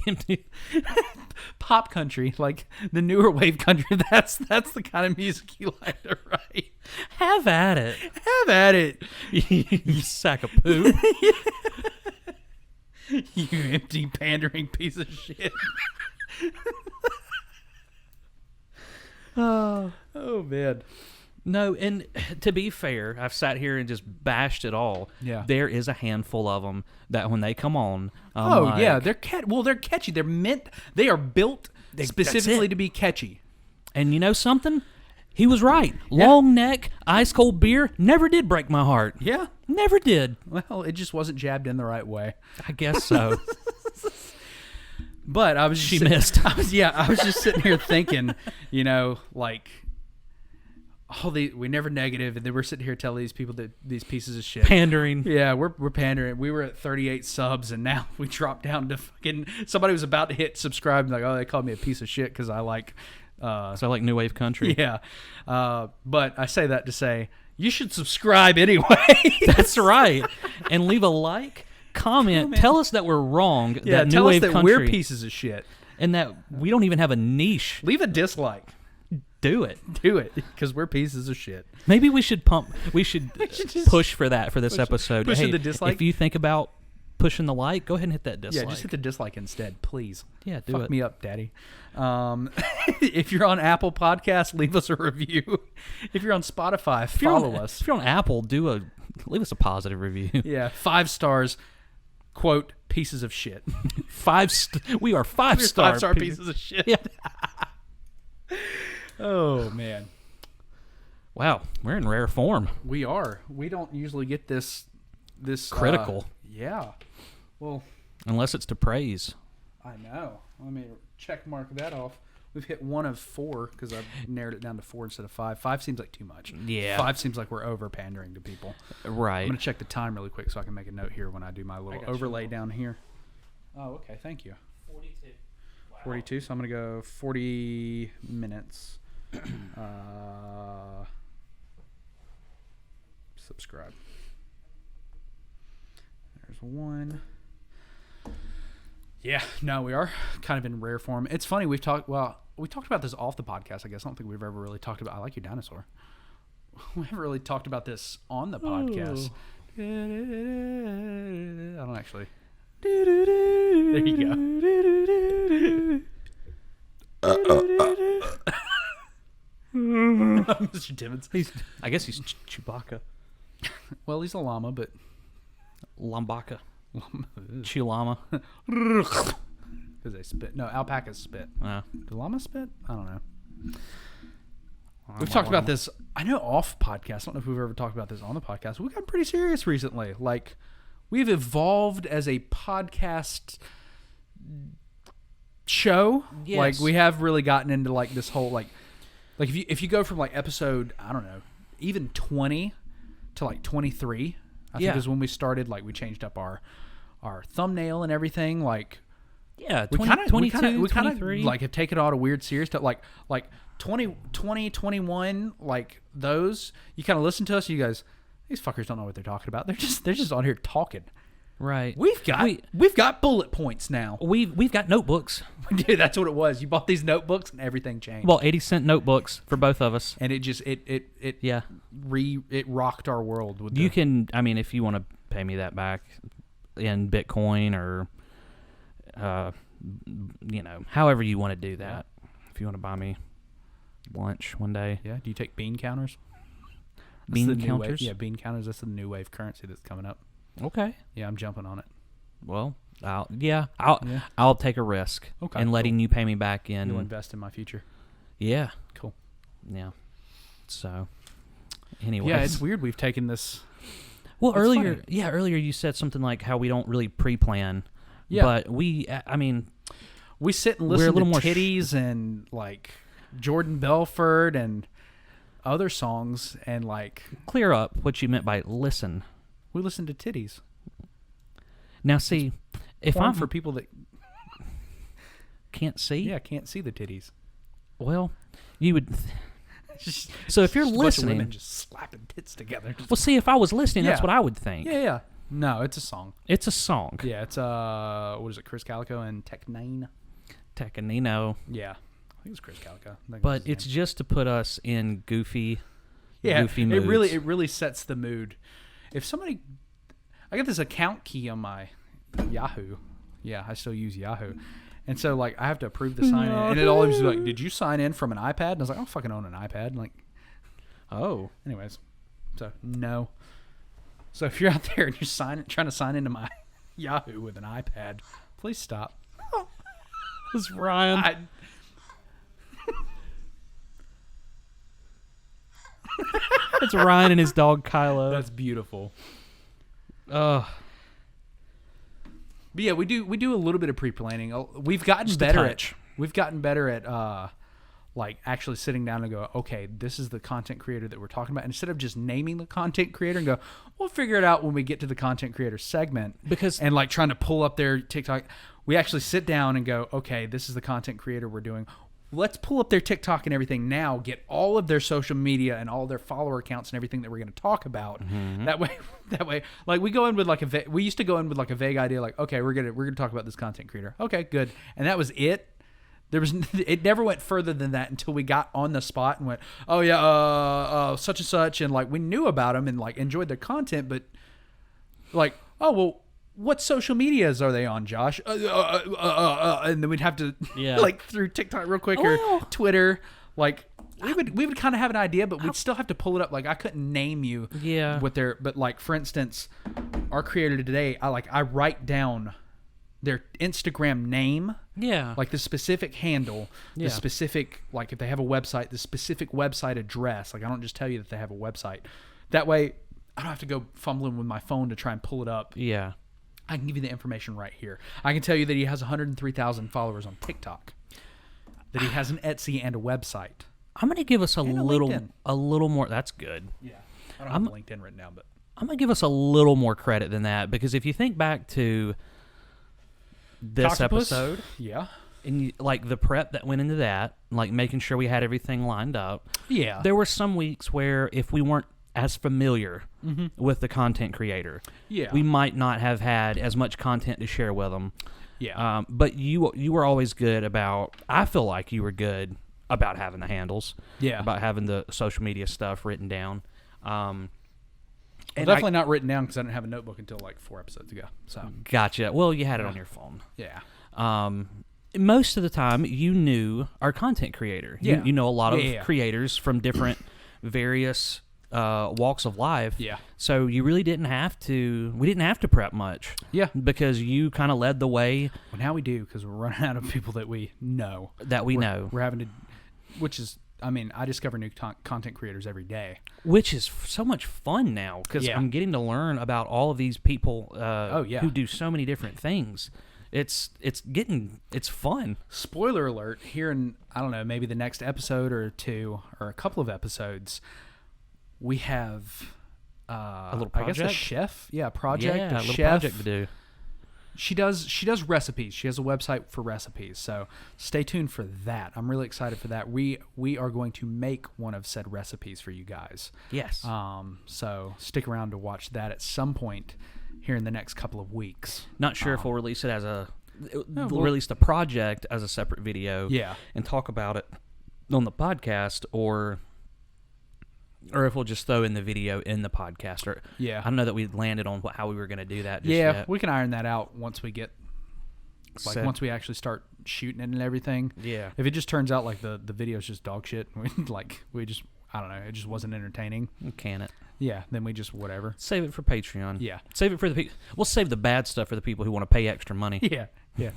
empty. pop country, like the newer wave country. That's the kind of music you like to write. Have at it. Have at it. You sack of poo. You empty, pandering piece of shit. Oh man. No, and to be fair, I've sat here and just bashed it all. Yeah. There is a handful of them that when they come on, yeah, they're they're catchy. They are built specifically to be catchy. And you know something? He was right. Long neck, ice cold beer never did break my heart. Yeah. Never did. Well, it just wasn't jabbed in the right way. I guess so. But I was She missed. I was just sitting here thinking, like, we never negative, and then we're sitting here telling these people that these pieces of shit. Pandering. Yeah, we're pandering. We were at 38 subs, and now we dropped down to fucking. Somebody was about to hit subscribe, and like, oh, they called me a piece of shit because I like. So I like new wave country. Yeah, but I say that to say you should subscribe anyway. That's right. And leave a like, comment, tell us that we're wrong. Yeah, that tell new us wave that country, we're pieces of shit, and that we don't even have a niche. Leave a dislike. Do it. Do it, because we're pieces of shit. Maybe we should push for that for this episode. push Hey, the dislike? if you think about pushing the like, go ahead and hit that dislike. Yeah, just hit the dislike instead, please. Yeah, do Fuck it. me up, daddy. If you're on Apple Podcasts, leave us a review. If you're on Spotify, follow us. If you're on Apple, leave us a positive review. Yeah, 5 stars. Quote, pieces of shit. We are 5-star 5-star pieces of shit. Yeah. Oh man, Wow, we're in rare form. we are. We don't usually get this Critical. Yeah. Well, Unless it's to praise. I know. Let me check mark that off. We've hit 1 of 4 because I've narrowed it down to 4 instead of 5. 5 seems like too much. Yeah. 5 seems like we're over pandering to people. Right. I'm going to check the time really quick so I can make a note here when I do my little overlay down here. Oh, okay. Thank you. 42. Wow. 42. So I'm going to go 40 minutes. Subscribe. There's 1. Yeah, no, we are kind of in rare form. It's funny, we talked about this off the podcast, I guess. I don't think we've ever really talked about I Like Your Dinosaur. We haven't really talked about this on the podcast. I don't actually. There you go. Mr. Timmons. I guess he's Chewbacca. Well, he's a llama, but Lambaka. Chulama. because they spit. No, alpacas spit. Uh, Do llamas spit? I don't know. We've talked about this. I know off podcast. I don't know if we've ever talked about this on the podcast. We've gotten pretty serious recently. Like, we've evolved as a podcast show. Yes. Like, we have really gotten into like this whole like if you go from like episode, I don't know, even 20 to like 23. I think is when we started. Like, we changed up our thumbnail and everything. Like, yeah, we 20, kind of 23. like have taken it all to weird serious stuff. Like 20, 21, like those. You kind of listen to us. You guys, these fuckers don't know what they're talking about. They're just on here talking. Right. We've got bullet points now. We've got notebooks. Dude, that's what it was. You bought these notebooks and everything changed. Well, 80-cent notebooks for both of us. And it just it rocked our world. With You can, I mean, if you want to pay me that back in Bitcoin or, however you want to do that. If you want to buy me lunch one day. Yeah. Do you take bean counters? Bean counters? Yeah, bean counters. That's the new wave currency that's coming up. Okay. Yeah, I'm jumping on it. Well, I'll take a risk in letting you pay me back in. You'll invest in my future. Yeah. Cool. Yeah. So, anyway. Yeah, it's weird we've taken this. Well, It's earlier funny. you said something like how we don't really pre-plan. Yeah. But we sit and we're a listen to little more Titties and like Jordan Belfort and other songs, and like clear up what you meant by listen. we listen to Titties. Now, see, if Porn I'm for people that can't see, can't see the titties. well, you would. So if you're Just a bunch of listening, women just slapping tits together. well, see, if I was listening, that's Yeah. what I would think. Yeah. No, it's a song. It's a song. Yeah, it's what is it? Chris Calico and Tech Nine. Tecanino. Yeah, I think it's Chris Calico. I think But that's his it's name. just to put us in goofy it moods. really sets the mood. If somebody, I got this account key on my Yahoo. Yeah, I still use Yahoo. And so, like, I have to approve the sign in. And it always be like, did you sign in from an iPad? And I was like, I don't fucking own an iPad. And like, Oh. anyways. So, no. So, if you're out there and you're trying to sign into my Yahoo with an iPad, please stop. It's Ryan. It's Ryan and his dog Kylo. That's beautiful. Ugh. But yeah, we do a little bit of pre-planning. We've gotten better at like actually sitting down and go, okay, this is the content creator that we're talking about. And instead of just naming the content creator and go, we'll figure it out when we get to the content creator segment. And like trying to pull up their TikTok, we actually sit down and go, okay, this is the content creator we're doing. Let's pull up their TikTok and everything now, get all of their social media and all their follower accounts and everything that we're going to talk about. Mm-hmm. That way, like we go in with like we used to go in with like a vague idea, like, okay, we're going to talk about this content creator. Okay, good. And that was it. It never went further than that until we got on the spot and went, oh yeah, such and such. And like, we knew about them and like enjoyed their content, but like, oh, well, what social medias are they on, Josh? And then we'd have to like through TikTok real quick or Twitter. Like we would kind of have an idea, but we'd still have to pull it up. Like I couldn't name you what their, but like for instance, our creator today, I write down their Instagram name. Yeah. Like the specific handle, the specific, like if they have a website, the specific website address. Like I don't just tell you that they have a website. That way I don't have to go fumbling with my phone to try and pull it up. Yeah. I can give you the information right here. I can tell you that he has 103,000 followers on TikTok. That he has an Etsy and a website. I'm going to give us a little more. That's good. Yeah. I don't have LinkedIn written down, but I'm going to give us a little more credit than that, because if you think back to this episode, and like the prep that went into that, like making sure we had everything lined up. Yeah. There were some weeks where if we weren't as familiar with the content creator, we might not have had as much content to share with them. Yeah. But you were always good about, I feel like you were good about having the handles. Yeah. About having the social media stuff written down. And definitely not written down because I didn't have a notebook until like 4 episodes ago. So gotcha. Well, you had it on your phone. Yeah. Most of the time, you knew our content creator. Yeah. You know a lot of creators from different various walks of life. Yeah. So you really didn't have to. We didn't have to prep much. Yeah. Because you kind of led the way. Well, now we do, because we're running out of people that we know. We're having to, which is, I mean, I discover new content creators every day. Which is so much fun now, because I'm getting to learn about all of these people who do so many different things. It's fun. Spoiler alert, here in, I don't know, maybe the next episode or two, or a couple of episodes, we have a little project? I guess a chef. Yeah, a project. Yeah, a little chef. project to do. She does recipes. She has a website for recipes. So stay tuned for that. I'm really excited for that. We are going to make one of said recipes for you guys. Yes. So stick around to watch that at some point here in the next couple of weeks. Not sure if we'll release it as we'll release the project as a separate video. Yeah. And talk about it on the podcast, or if we'll just throw in the video in the podcast. Or I don't know that we landed on how we were going to do that just yet. We can iron that out once we get, once we actually start shooting it and everything. Yeah. If it just turns out like the video's just dog shit, we just, I don't know, it just wasn't entertaining. Can it? Yeah, then we just whatever. Save it for Patreon. Yeah. Save it for the people. We'll save the bad stuff for the people who want to pay extra money. Yeah. Yeah.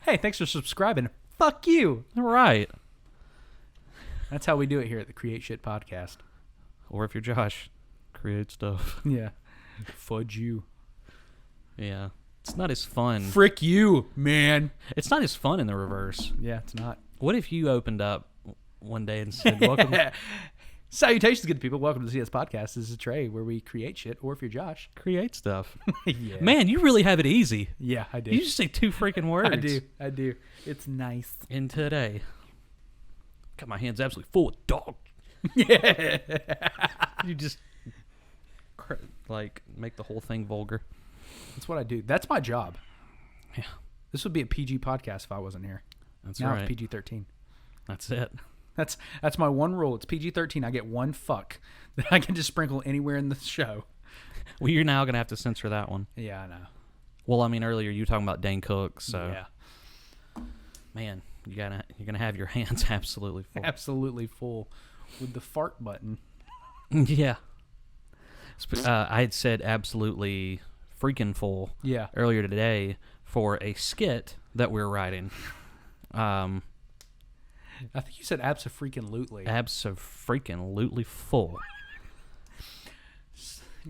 Hey, thanks for subscribing. Fuck you. Right. That's how we do it here at the Create Shit Podcast. Or if you're Josh, create stuff. Yeah. Fudge you. Yeah. It's not as fun. Frick you, man. It's not as fun in the reverse. Yeah, it's not. What if you opened up one day and said, welcome. Salutations, good people. Welcome to the CS Podcast. This is Trey, where we create shit, or if you're Josh, create stuff. Yeah. Man, you really have it easy. Yeah, I do. You just say 2 freaking words. I do. It's nice. And today, got my hands absolutely full of dog. Yeah. You just, make the whole thing vulgar. That's what I do. That's my job. Yeah. This would be a PG podcast if I wasn't here. That's now right. It's PG-13. That's it. That's my one rule. It's PG-13. I get one fuck that I can just sprinkle anywhere in the show. Well, you're now going to have to censor that one. Yeah, I know. Well, I mean, earlier you were talking about Dane Cook, so Yeah. man, you're gonna have your hands absolutely full. Absolutely full with the fart button. Yeah. I had said absolutely freaking full. Yeah. Earlier today for a skit that we're writing. I think you said abso-freaking-lutely. Abso-freaking-lutely full.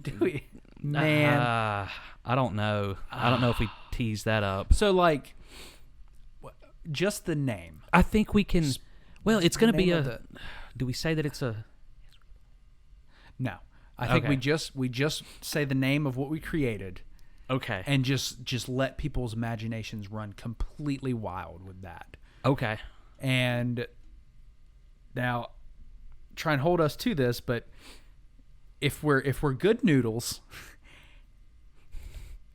Do we? Man. I don't know. I don't know if we tease that up. So, like, just the name. I think we can. Well, it's going to be a. Do we say that it's a? No, I think Okay. we just say the name of what we created, Okay. and just let people's imaginations run completely wild with that. Okay. And now, try and hold us to this, but if we're good noodles,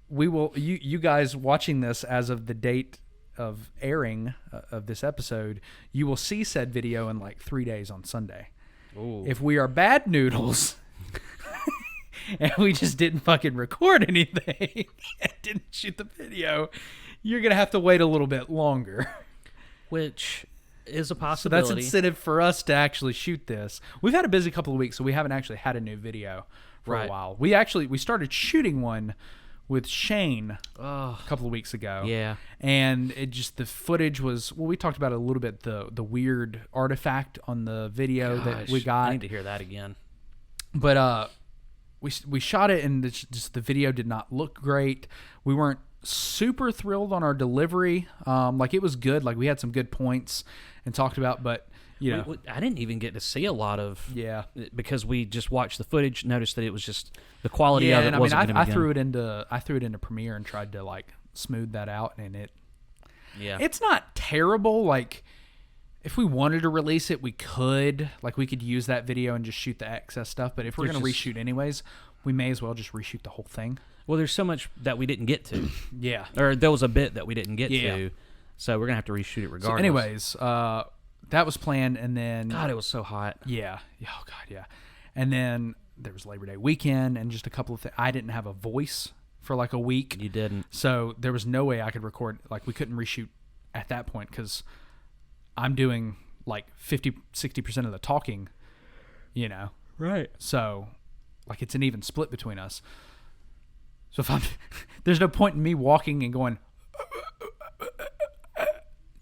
we will. You guys watching this as of the date of airing of this episode, you will see said video in like 3 days on Sunday. Ooh. If we are bad noodles and we just didn't fucking record anything and didn't shoot the video, you're gonna have to wait a little bit longer. Which is a So possibility. that's incentive for us to actually shoot this. We've had a busy couple of weeks, so we haven't actually had a new video for a Right. while. We started shooting one with Shane Oh, a couple of weeks ago. yeah. And it just, the footage was, well, we talked about it a little bit, the weird artifact on the video that we Gosh, got. I need to hear that again. But we shot it, and the video did not look great. We weren't super thrilled on our delivery. Like, it was good. Like, we had some good points and talked about, but you know, I didn't even get to see a lot of because we just watched the footage, noticed that it was just the quality of it and wasn't going to be I good. threw it into Premiere and tried to like smooth that out, and Yeah. it's not terrible. Like, if we wanted to release it, we could. Like, we could use that video and just shoot the excess stuff. But if we're There's going to just- reshoot anyways, we may as well just reshoot the whole thing. Well, there's so much that we didn't get to. Yeah. Or there was a bit that we didn't get Yeah. to. So we're going to have to reshoot it regardless. So anyways, that was planned, and then God, it was so hot. yeah. Oh God, yeah. And then there was Labor Day weekend, and just a couple of things. I didn't have a voice for like a week. You didn't. So there was no way I could record. Like, we couldn't reshoot at that point because I'm doing like 50-60% of the talking, you know. Right. So, like, it's an even split between us. So if I'm, there's no point in me walking and going,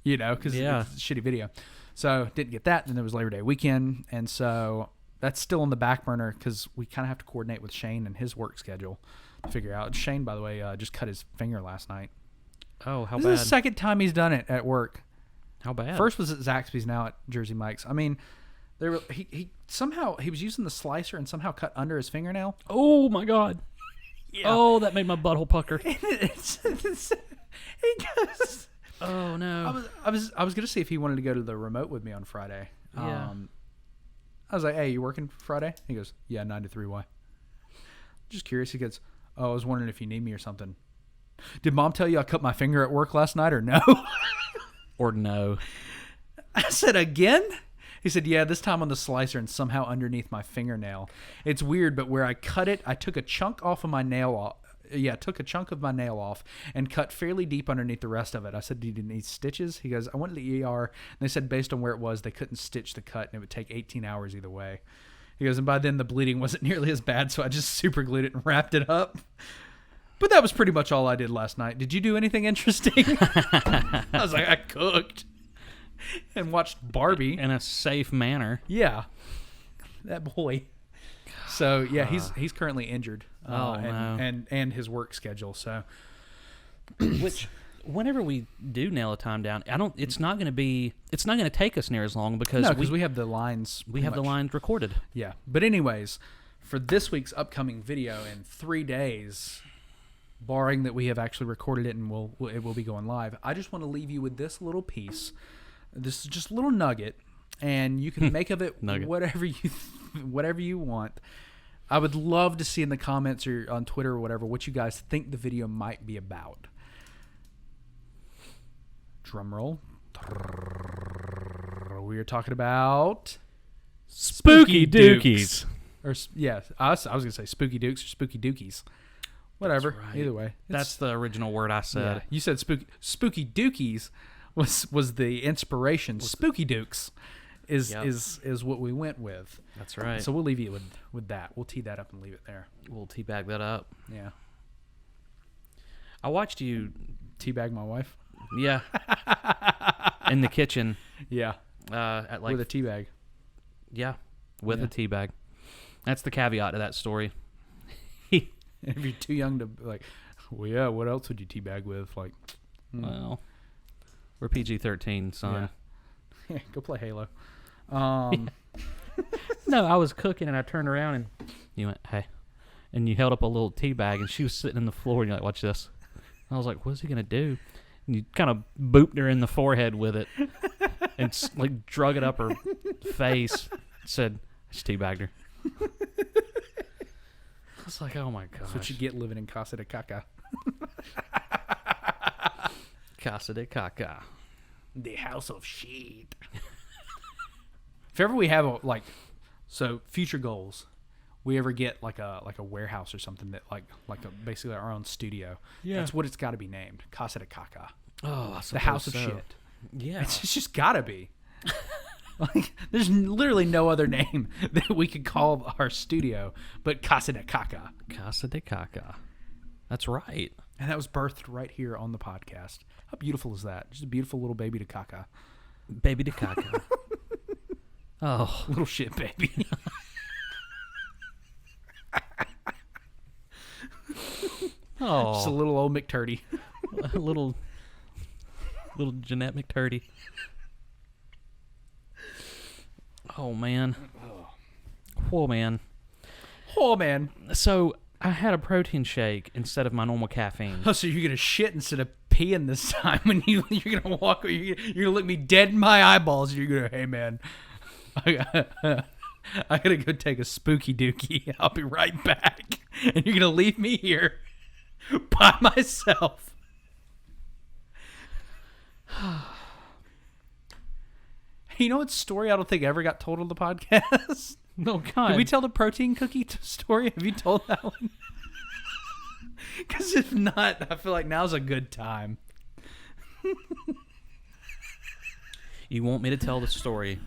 you know, because it's a shitty video. So didn't get that. Then there was Labor Day weekend, and so that's still on the back burner because we kind of have to coordinate with Shane and his work schedule to figure out. Shane, by the way, just cut his finger last night. Oh, how This bad? is the second time he's done it at work. How bad? First was at Zaxby's, now at Jersey Mike's. I mean, he somehow he was using the slicer and somehow cut under his fingernail. Oh my God. Yeah. Oh, that made my butthole pucker. He goes. Oh no. I was gonna see if he wanted to go to the remote with me on Friday. Yeah. I was like, "Hey, you working Friday?" He goes, "Yeah, 9 to 3. Why?" Just curious. He goes, "Oh, I was wondering if you need me or something." Did Mom tell you I cut my finger at work last night or no? Or no. I said, "Again?" He said, "Yeah, this time on the slicer and somehow underneath my fingernail. It's weird, but where I cut it, I took a chunk off of my nail off. Yeah, took a chunk of my nail off and cut fairly deep underneath the rest of it." I said, "Do you need stitches?" He goes, "I went to the ER, and they said based on where it was, they couldn't stitch the cut, and it would take 18 hours either way." He goes, "And by then the bleeding wasn't nearly as bad, so I just super glued it and wrapped it up." But that was pretty much all I did last night. Did you do anything interesting? I was like, I cooked and watched Barbie. In a safe manner. Yeah, that boy. So yeah, he's currently injured. Oh, no. And his work schedule. So, Which, whenever we do nail a time down, it's not going to take us near as long because we have the lines. we have the lines recorded. Yeah, but anyways, for this week's upcoming video in 3 days, barring that we have actually recorded it and it will be going live, I just want to leave you with this little piece. This is just a little nugget, and you can make of it whatever you want. I would love to see in the comments or on Twitter or whatever what you guys think the video might be about. Drum roll. We are talking about Spooky Dookies. Or yeah, I was gonna say Spooky Dukes or Spooky Dookies. Whatever. right. Either way. That's the original word I said. Yeah. You said spooky dookies was the inspiration. Spooky dukes is what we went with. That's right. So we'll leave you with that. We'll tee that up and leave it there. We'll teabag that up. Yeah. I watched you Teabag my wife? Yeah. In the kitchen. Yeah. At like with a teabag. Yeah. With a teabag. That's the caveat to that story. If you're too young to like, well, yeah, what else would you teabag with? Like, well, we're PG-13, son. Yeah. Go play Halo. No, I was cooking and I turned around and you went, hey. And you held up a little tea bag and she was sitting in the floor and you're like, watch this. And I was like, what's he going to do? And you kind of booped her in the forehead with it and like drug it up her face. Said, I just teabagged her. I was like, oh my gosh. That's what you get living in Casa de Caca. Casa de Caca. The house of shit. If ever we have future goals, we ever get like a warehouse or something that basically our own studio. Yeah. That's what it's got to be named. Casa de Caca. Oh, the house of shit. Yeah. It's just got to be. Like, there's literally no other name that we could call our studio but Casa de Caca. Casa de Caca. That's right. And that was birthed right here on the podcast. How beautiful is that? Just a beautiful little baby de caca. Baby de Caca. Oh. Little shit baby. Oh. Just a little old McTurdy. A little Jeanette McTurdy. Oh, man. Whoa, man. Oh, man. So, I had a protein shake instead of my normal caffeine. Oh, so you're going to shit instead of peeing this time when you're going to walk, you're going to look me dead in my eyeballs and you're going to, hey, man, I got to go take a spooky dookie. I'll be right back. And you're going to leave me here by myself. You know what story I don't think ever got told on the podcast? No, God. Did we tell the protein cookie story? Have you told that one? Because if not, I feel like now's a good time. You want me to tell the story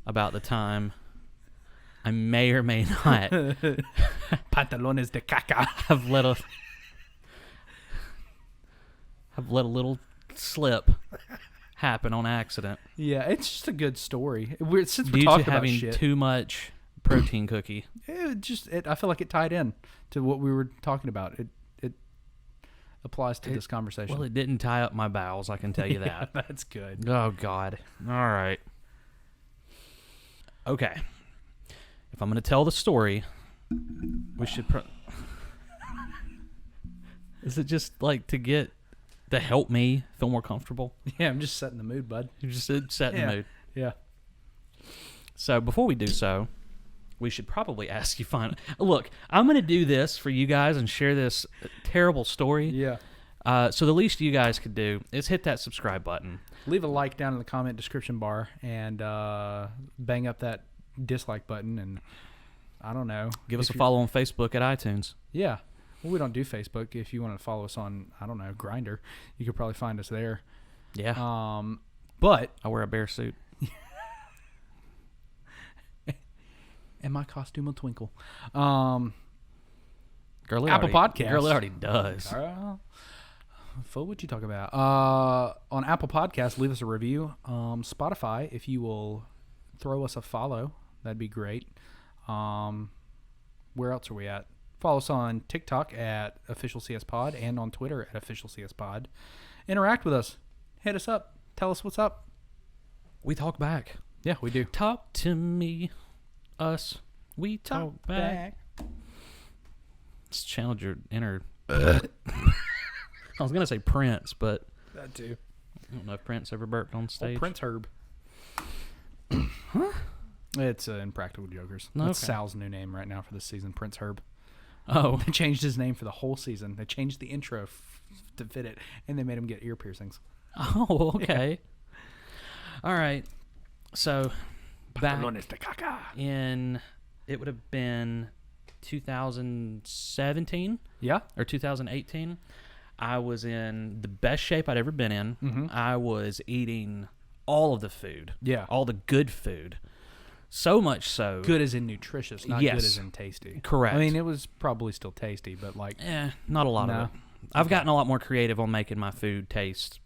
about the time I may or may not Pantalones de caca. have let a little slip happen on accident. Yeah, it's just a good story. Since we're Due talking to about having shit, too much protein cookie. I feel like it tied in to what we were talking about. It applies to this conversation. Well, it didn't tie up my bowels, I can tell you Yeah, that. that's good. Oh, God. All right. Okay. If I'm going to tell the story, we should... Is it just like to help me feel more comfortable? Yeah, I'm just setting the mood, bud. You're just setting the mood. Yeah. So before we do so, we should probably ask you look, I'm going to do this for you guys and share this terrible story. Yeah. So the least you guys could do is hit that subscribe button. Leave a like down in the comment description bar and bang up that dislike button and I don't know. Give us a follow on Facebook at iTunes. Yeah. Well, we don't do Facebook. If you want to follow us on, I don't know, Grindr, you could probably find us there. Yeah. But I wear a bear suit. and my costume will twinkle. Girl, Apple Podcasts. Girl, it already does. Fool, what you talk about? On Apple Podcasts, leave us a review. Spotify, if you will throw us a follow, that'd be great. Where else are we at? Follow us on TikTok at OfficialCSPod and on Twitter at OfficialCSPod. Interact with us. Hit us up. Tell us what's up. We talk back. Yeah, we do. Talk to me. Us. We talk back. Just channeled your inner... I was going to say Prince, but... That too. I don't know if Prince ever burped on stage. Oh, Prince Herb. Huh? It's Impractical Jokers. Okay. That's Sal's new name right now for this season, Prince Herb. Oh. They changed his name for the whole season. They changed the intro to fit it, and they made him get ear piercings. Oh, okay. Yeah. All right. So, back in... It would have been 2017. Yeah. Or 2018. I was in the best shape I'd ever been in. Mm-hmm. I was eating all of the food. Yeah. All the good food. So much so. Good as in nutritious, not Yes. good as in tasty. Correct. I mean, it was probably still tasty, but like... Not a lot No. of it. I've gotten a lot more creative on making my food taste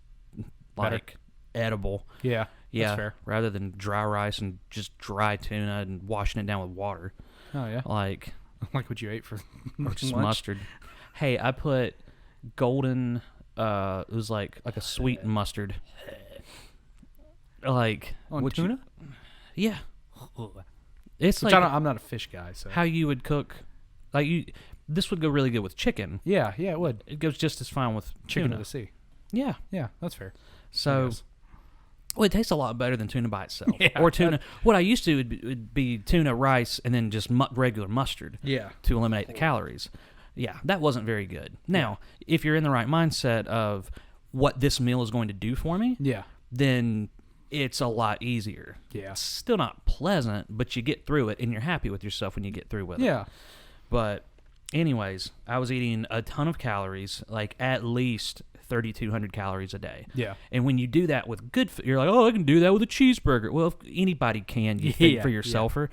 Better. like edible. Yeah. Yeah, That's fair. rather than dry rice and just dry tuna and washing it down with water. Oh, yeah. Like Like what you ate for or just lunch. mustard. Hey, I put golden it was like a sweet mustard. Like On what you- tuna? yeah. It's Which like I'm not a fish guy, so... how you would cook this would go really good with chicken. Yeah, it would. It goes just as fine with Chicken tuna. of the sea. Yeah. Yeah, that's fair. So Yes. well, it tastes a lot better than tuna by itself. Yeah, or tuna. What I used to would be tuna rice and then just regular mustard Yeah. to eliminate the calories. Yeah, that wasn't very good. Now, if you're in the right mindset of what this meal is going to do for me, Yeah. then it's a lot easier. Yeah. It's still not pleasant, but you get through it and you're happy with yourself when you get through with it. Yeah. But anyways, I was eating a ton of calories, like at least 3,200 calories a day. Yeah. And when you do that with good food, you're like, oh, I can do that with a cheeseburger. Well, if anybody can, you think Yeah, for yourself. Or,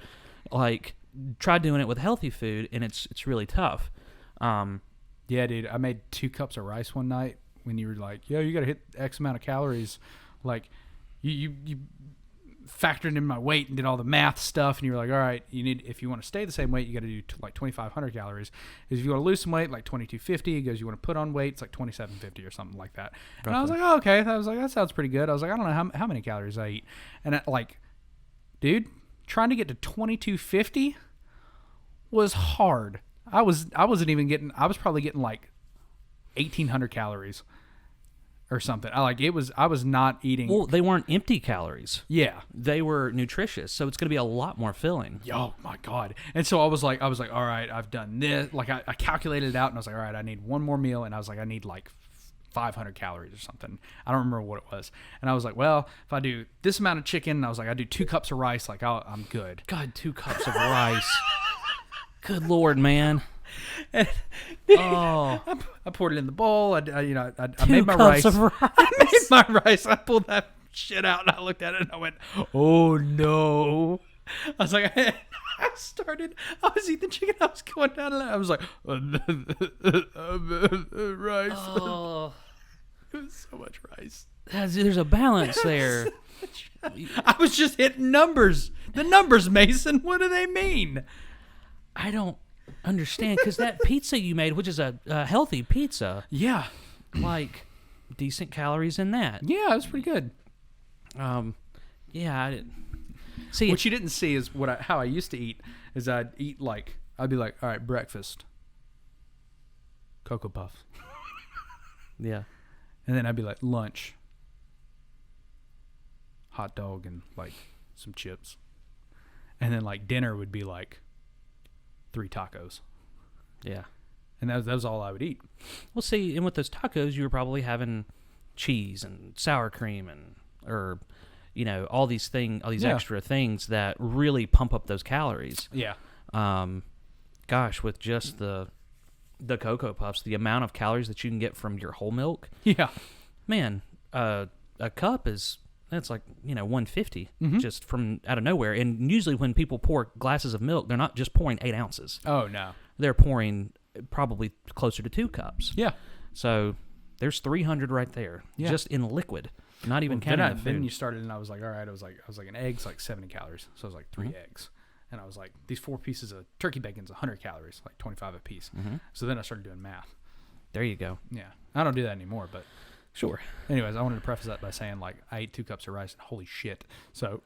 like, try doing it with healthy food, and it's really tough. Yeah, dude. I made 2 cups of rice one night when you were like, yo, you got to hit X amount of calories. Like, you factored in my weight and did all the math stuff, and you were like, all right, if you want to stay the same weight, you got to do like 2,500 calories. If you want to lose some weight, like 2,250. He goes, you want to put on weight, it's like 2,750 or something like that. And I was like, oh, okay. I was like, that sounds pretty good. I was like, I don't know how many calories I eat. And dude, trying to get to 2,250 was hard. I was probably getting like 1,800 calories or something. I was not eating. Well, they weren't empty calories. Yeah. They were nutritious, so it's going to be a lot more filling. Oh my God. And so I was like, all right, I've done this. Like I calculated it out and I was like, all right, I need one more meal. And I was like, I need like 500 calories or something. I don't remember what it was. And I was like, well, if I do this amount of chicken, I was like, I do 2 cups of rice. Like I'm good. God, 2 cups of rice. Good Lord, man. I poured it in the bowl. I made my rice. 2 cups of rice. I made my rice. I pulled that shit out and I looked at it and I went, oh no. I was like, I was eating chicken. I was going down and I was like, rice. Oh, It was so much rice. there's a balance there. I was just hitting numbers. The numbers, Mason. What do they mean? I don't understand, because that pizza you made, which is a healthy pizza, Yeah. like decent calories in that. Yeah, it was pretty good. Yeah, I didn't see. What you didn't see is how I used to eat. Is I'd be like, all right, breakfast, Cocoa Puffs, Yeah, and then I'd be like lunch, hot dog and like some chips, and then like dinner would be like 3 tacos, yeah. and that was all I would eat. Well, see, and with those tacos, you were probably having cheese and sour cream or all these Yeah. extra things that really pump up those calories. Yeah. Gosh, with just the Cocoa Puffs, the amount of calories that you can get from your whole milk, Yeah. man, a cup that's like 150 just from out of nowhere. And usually when people pour glasses of milk, they're not just pouring 8 ounces. Oh no. They're pouring probably closer to 2 cups. Yeah. So there's 300 right there, Yeah. just in liquid, not even counting the food. Then you started, and I was like, all right, I was like an egg's like 70 calories, so I was like 3 eggs, and I was like, these 4 pieces of turkey bacon's 100 calories, like 25 a piece. So then I started doing math. There you go. Yeah, I don't do that anymore, but Sure. anyways, I wanted to preface that by saying like I ate 2 cups of rice, and holy shit. So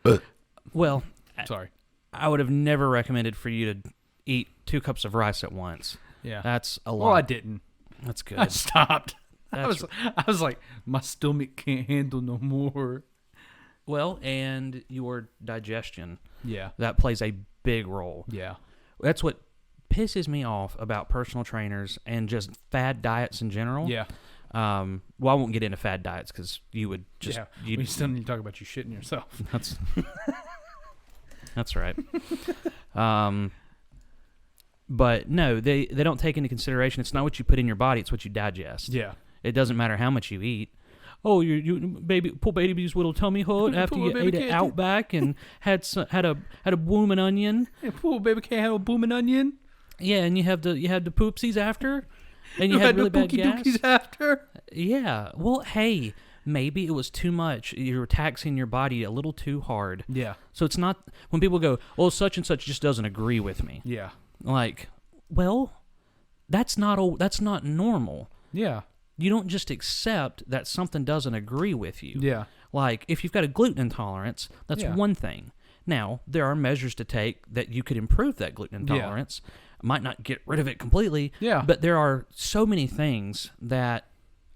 Well, sorry. I would have never recommended for you to eat 2 cups of rice at once. Yeah, That's a lot. well, I didn't. That's good. I stopped. I That's was like, my stomach can't handle no more. Well, and your digestion, Yeah, that plays a big role. yeah, That's what pisses me off about personal trainers and just fad diets in general. yeah. Well, I won't get into fad diets because you would just... Yeah. We still need to talk about you shitting yourself. That's right. But no, they don't take into consideration. It's not what you put in your body; it's what you digest. Yeah. It doesn't matter how much you eat. Oh, poor baby's little tummy hurt after you ate an Outback and had a blooming onion. Yeah, poor baby can't have a blooming onion. Yeah, and you had the poopsies after, and You had really the bad gas. dookies after. Yeah. Well, hey, maybe it was too much. You were taxing your body a little too hard. Yeah. So it's not when people go, "Well, such and such just doesn't agree with me." Yeah. Like, well, that's not normal. Yeah. You don't just accept that something doesn't agree with you. Yeah. Like, if you've got a gluten intolerance, that's Yeah. one thing. Now, there are measures to take that you could improve that gluten intolerance. Might not get rid of it completely. Yeah. But there are so many things that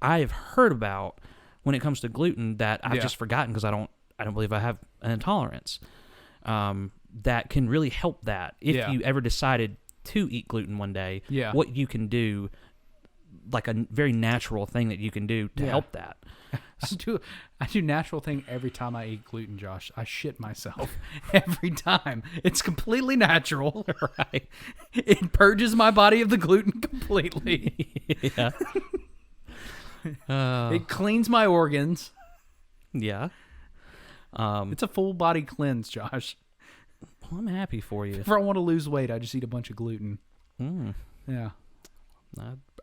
I have heard about when it comes to gluten that I've just forgotten because I don't believe I have an intolerance. That can really help that if you ever decided to eat gluten one day. Yeah. What you can do, like a very natural thing that you can do to help that. I do natural thing every time I eat gluten, Josh. I shit myself every time. It's completely natural. Right. It purges my body of the gluten completely. Yeah. It cleans my organs. Yeah. It's a full body cleanse, Josh. Well, I'm happy for you. If I want to lose weight, I just eat a bunch of gluten. Yeah.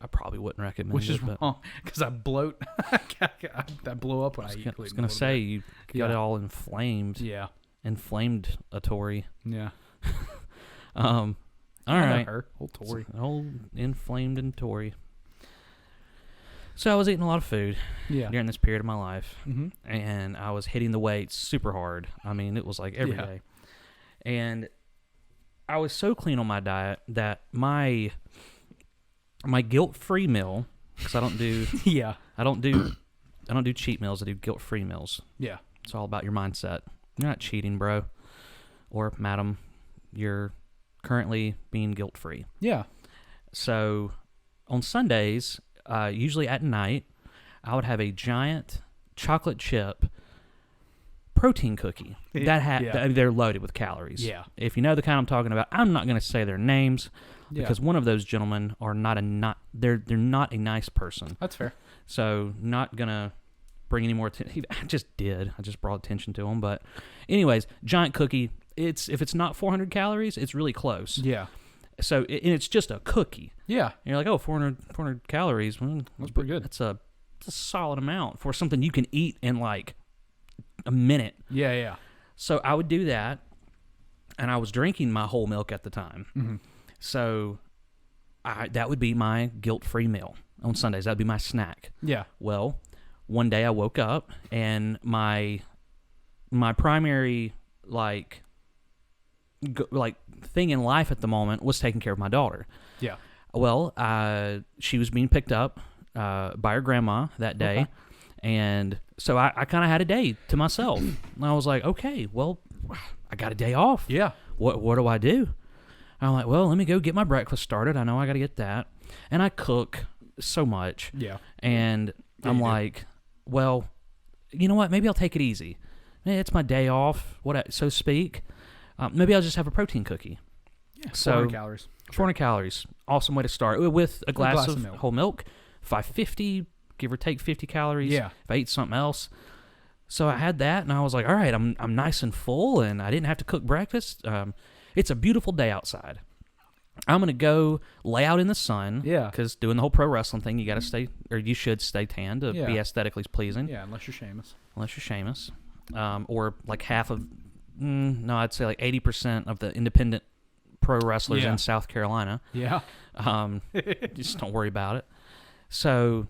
I probably wouldn't recommend Which it. is wrong because I bloat. I blow up when I eat gluten. I was going to say, you got it all inflamed. Yeah. Inflamed-atory. Yeah. All right. Her. Old Tory. Old inflamed and Tory. So I was eating a lot of food during this period of my life, and I was hitting the weights super hard. I mean, it was like every day. And I was so clean on my diet that my guilt-free meal, because I don't do I don't do cheat meals. I do guilt-free meals. Yeah. It's all about your mindset. You're not cheating, bro, or madam. You're currently being guilt-free. Yeah. So on Sundays, usually at night, I would have a giant chocolate chip protein cookie. They're loaded with calories. Yeah. If you know the kind I'm talking about, I'm not going to say their names because one of those gentlemen are they're not a nice person. That's fair. So not going to bring any more attention. I just brought attention to him. But anyways, giant cookie. If it's not 400 calories, it's really close. Yeah. So and it's just a cookie. Yeah. And you're like, oh, 400 calories. Well, that's pretty good. That's a solid amount for something you can eat in like a minute. Yeah, yeah. So I would do that, and I was drinking my whole milk at the time. Mm-hmm. So that would be my guilt-free meal on Sundays. That would be my snack. Yeah. Well, one day I woke up, and my primary thing in life at the moment was taking care of my daughter. Yeah. Well, she was being picked up by her grandma that day. Okay. And so I kind of had a day to myself. And I was like, okay, well, I got a day off. Yeah. What do I do? I'm like, well, let me go get my breakfast started. I know I got to get that. And I cook so much. Yeah. And I'm like, well, you know what? Maybe I'll take it easy. It's my day off, so to speak. Maybe I'll just have a protein cookie. Yeah, 400 calories. 400 calories. Awesome way to start. With a glass of whole milk, 550, give or take 50 calories. Yeah. If I eat something else. So I had that, and I was like, all right, I'm nice and full, and I didn't have to cook breakfast. It's a beautiful day outside. I'm going to go lay out in the sun. Yeah. Because doing the whole pro wrestling thing, you should stay tan to be aesthetically pleasing. Yeah, unless you're Sheamus. Or like half of, I'd say like 80% of the independent pro wrestlers in South Carolina. Yeah. Just don't worry about it. So,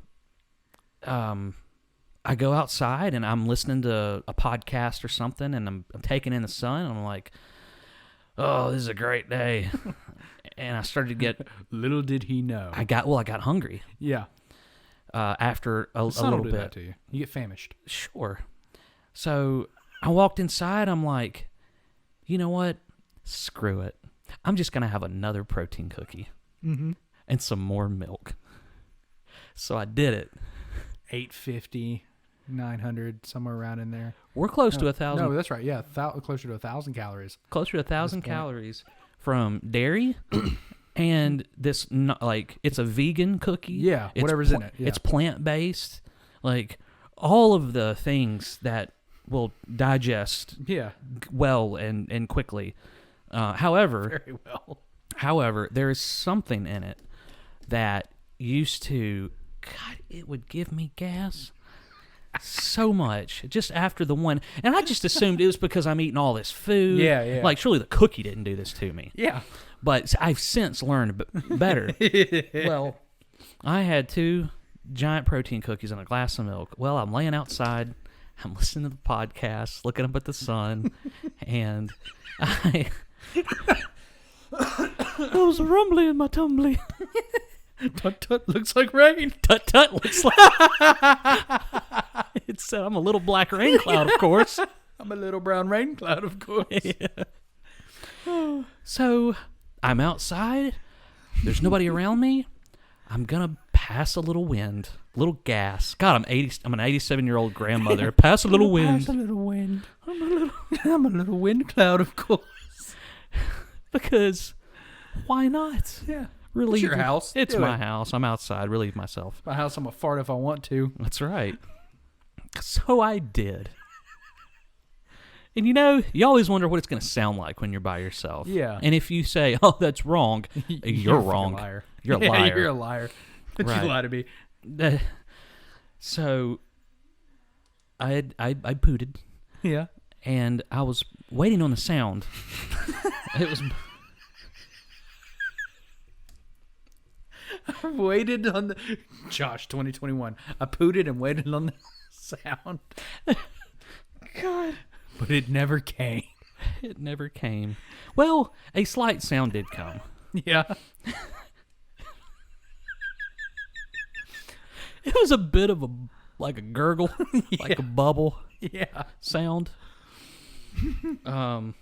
I go outside and I'm listening to a podcast or something, and I'm taking in the sun, and I'm like, oh, this is a great day. And I started to get... Little did he know. I got hungry. Yeah. After a little will do bit. That to you. You get famished. Sure. So I walked inside. I'm like, you know what? Screw it. I'm just going to have another protein cookie and some more milk. So I did it. 850, 900, somewhere around in there. We're close to 1,000. No, that's right. Yeah, closer to 1,000 calories. Closer to 1,000 calories from dairy And this, it's a vegan cookie. Yeah, It's whatever's in it. Yeah. It's plant-based. Like, all of the things that will digest well and quickly. However, very well. However, there is something in it that used to, God, it would give me gas so much just after the one. And I just assumed it was because I'm eating all this food. Yeah. Like, surely the cookie didn't do this to me. Yeah. But I've since learned better. Well, I had 2 giant protein cookies and a glass of milk. Well, I'm laying outside. I'm listening to the podcast, looking up at the sun, and I was rumbly in my tumbly. Tut tut looks like rain. Tut tut looks like it's. I'm a little black rain cloud, of course. I'm a little brown rain cloud, of course. Yeah. So I'm outside. There's nobody around me. I'm gonna pass a little wind, a little gas. God, I'm an 87-year-old grandmother. Pass a little wind. Pass a little wind. I'm a little wind cloud, of course. Because why not? Yeah. Relieve It's your house. It's Do my it. house. I'm outside. Relieve myself. My house. I'm a fart if I want to. That's right. So I did. And you always wonder what it's going to sound like when you're by yourself. Yeah. And if you say, "Oh, that's wrong," you're a wrong. Liar. You're a liar. You're a liar. But Right. you lie to me. So I pooted, Yeah. and I was waiting on the sound. It was. I waited on the Josh 2021. I pooted and waited on the sound. God. But it never came. It never came. Well, a slight sound did come. Yeah. It was a bit of like a gurgle, like a bubble Yeah. sound. And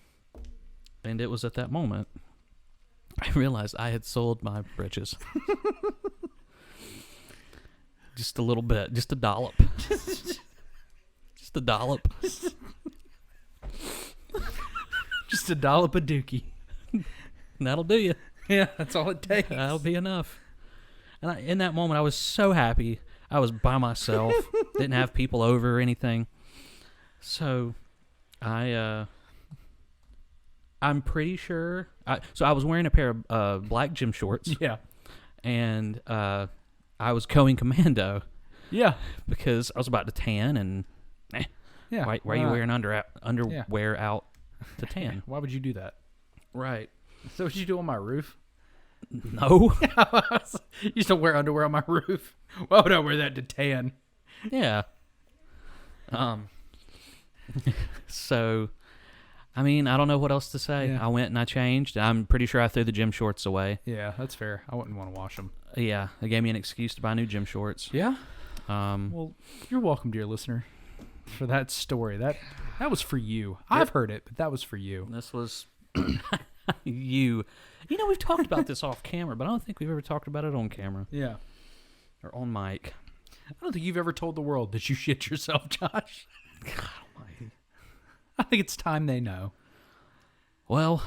it was at that moment I realized I had sold my britches. Just a little bit, just a dollop. Just a dollop. Just a dollop of dookie. And that'll do you. Yeah, that's all it takes. That'll be enough. And in that moment, I was so happy. I was by myself. Didn't have people over or anything. So, I'm pretty sure. So I was wearing a pair of black gym shorts. Yeah. And I was going commando Yeah. because I was about to tan. And Yeah. why are you wearing underwear out to tan? Why would you do that? Right. So what you do on my roof? No. You used to wear underwear on my roof. Why would I wear that to tan? Yeah. So, I mean, I don't know what else to say. Yeah. I went and I changed. I'm pretty sure I threw the gym shorts away. Yeah, that's fair. I wouldn't want to wash them. Yeah, they gave me an excuse to buy new gym shorts. Yeah. Um, Well, you're welcome, dear listener, for that story. That was for you. I've heard it, but that was for you. this was you. You know, we've talked about this off camera, but I don't think we've ever talked about it on camera Yeah. or on mic. I don't think you've ever told the world that you shit yourself, Josh. God almighty. I think it's time they know. Well,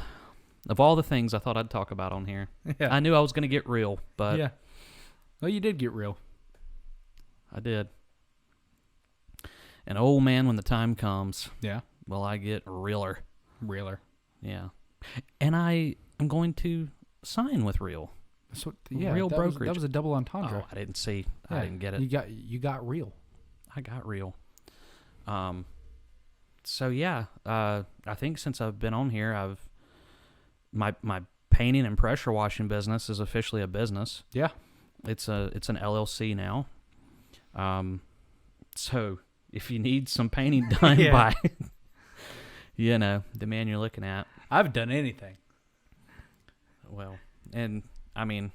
of all the things I thought I'd talk about on here, Yeah. I knew I was going to get real, but Yeah. Well, you did get real. I did. And oh man, when the time comes, Yeah. well, I get realer. Realer. Yeah. And I am going to sign with Real. That's what, yeah, Real that brokerage. Was a double entendre. Oh, I didn't see. Yeah, I didn't get it. You got real. I got Real. So yeah, I think since I've been on here, my painting and pressure washing business is officially a business. Yeah. It's an LLC now. So if you need some painting done Yeah. by, the man you're looking at. I've done anything. Well, and I mean,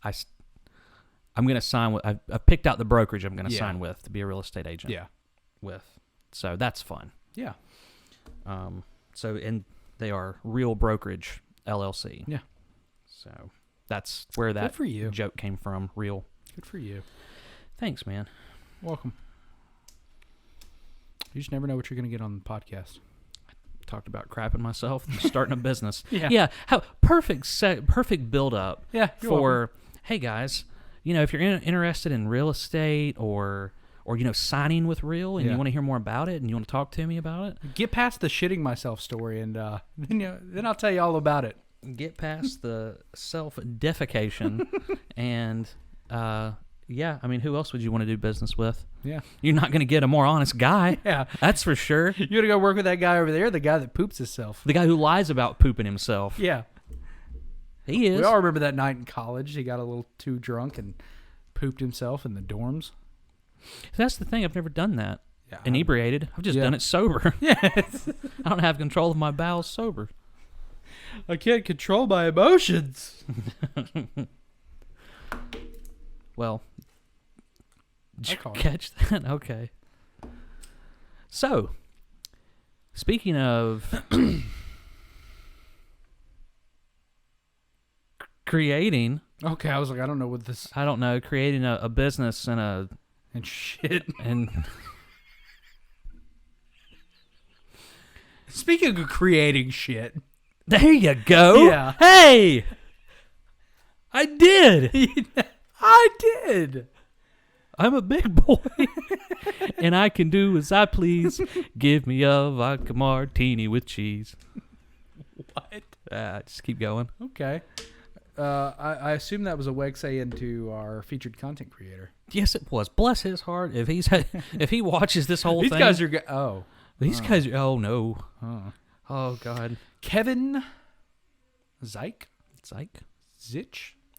I'm going to sign with. I've picked out the brokerage I'm going to Yeah. sign with to be a real estate agent. Yeah. With, so that's fun. Yeah. So and they are Real Brokerage LLC. Yeah. So that's where that Good for you. joke came from. Real. Good for you. Thanks, man. Welcome. You just never know what you're going to get on the podcast. talked about crapping myself and starting a business. Yeah. How perfect build up. Yeah, you're for hey guys, if you're interested in real estate or signing with real and you want to hear more about it and you want to talk to me about it, get past the shitting myself story and then I'll tell you all about it. Get past the self-defecation and who else would you want to do business with? Yeah. You're not going to get a more honest guy. Yeah. That's for sure. You're going to go work with that guy over there, the guy that poops himself. The guy who lies about pooping himself. Yeah. He is. We all remember that night in college. He got a little too drunk and pooped himself in the dorms. That's the thing. I've never done that. Yeah. Inebriated. I've just done it sober. Yeah. I don't have control of my bowels sober. I can't control my emotions. Well, did you call it. catch that? Okay. So, speaking of creating, Okay, I was like, I don't know what this I don't know, creating a business and shit. and Speaking of creating shit, there you go. Yeah. Hey, I did. I did. I'm a big boy, and I can do as I please. Give me a vodka martini with cheese. What? Just keep going. Okay. I assume that was a Wexay into our featured content creator. Yes, it was. Bless his heart. If he watches this whole These thing, guys are these guys. Oh no. Oh. Oh God. Kevin Zych? Zych.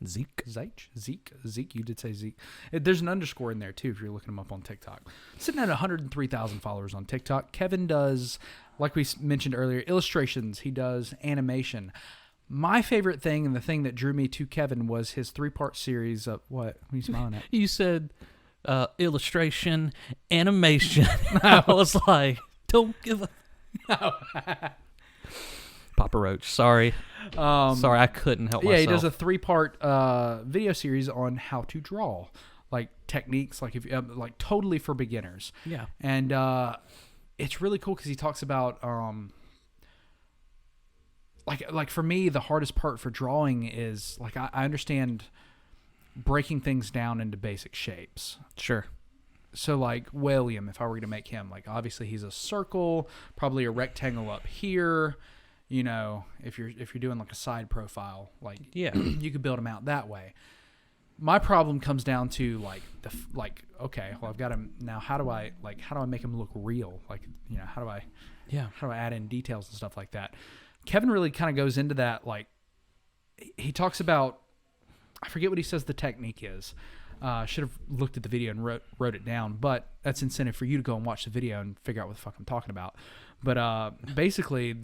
Zeke. You did say Zeke. There's an underscore in there too if you're looking him up on TikTok. Sitting at 103,000 followers on TikTok. Kevin does, like we mentioned earlier, illustrations. He does animation. My favorite thing and the thing that drew me to Kevin was his 3-part series of what are you smiling at? You said illustration, animation. I was like, don't give a. Papa Roach, sorry. Sorry, I couldn't help myself. Yeah, he does a 3-part video series on how to draw, like techniques, like if like totally for beginners. Yeah, and it's really cool because he talks about like for me the hardest part for drawing is like I understand breaking things down into basic shapes. Sure. So like William, if I were to make him, like obviously he's a circle, probably a rectangle up here. If you're doing like a side profile, like you could build him out that way. My problem comes down to okay, well I've got him now. How do I make him look real? Like how do I add in details and stuff like that? Kevin really kind of goes into that. Like he talks about, I forget what he says the technique is. Should have looked at the video and wrote it down, but that's incentive for you to go and watch the video and figure out what the fuck I'm talking about. But basically,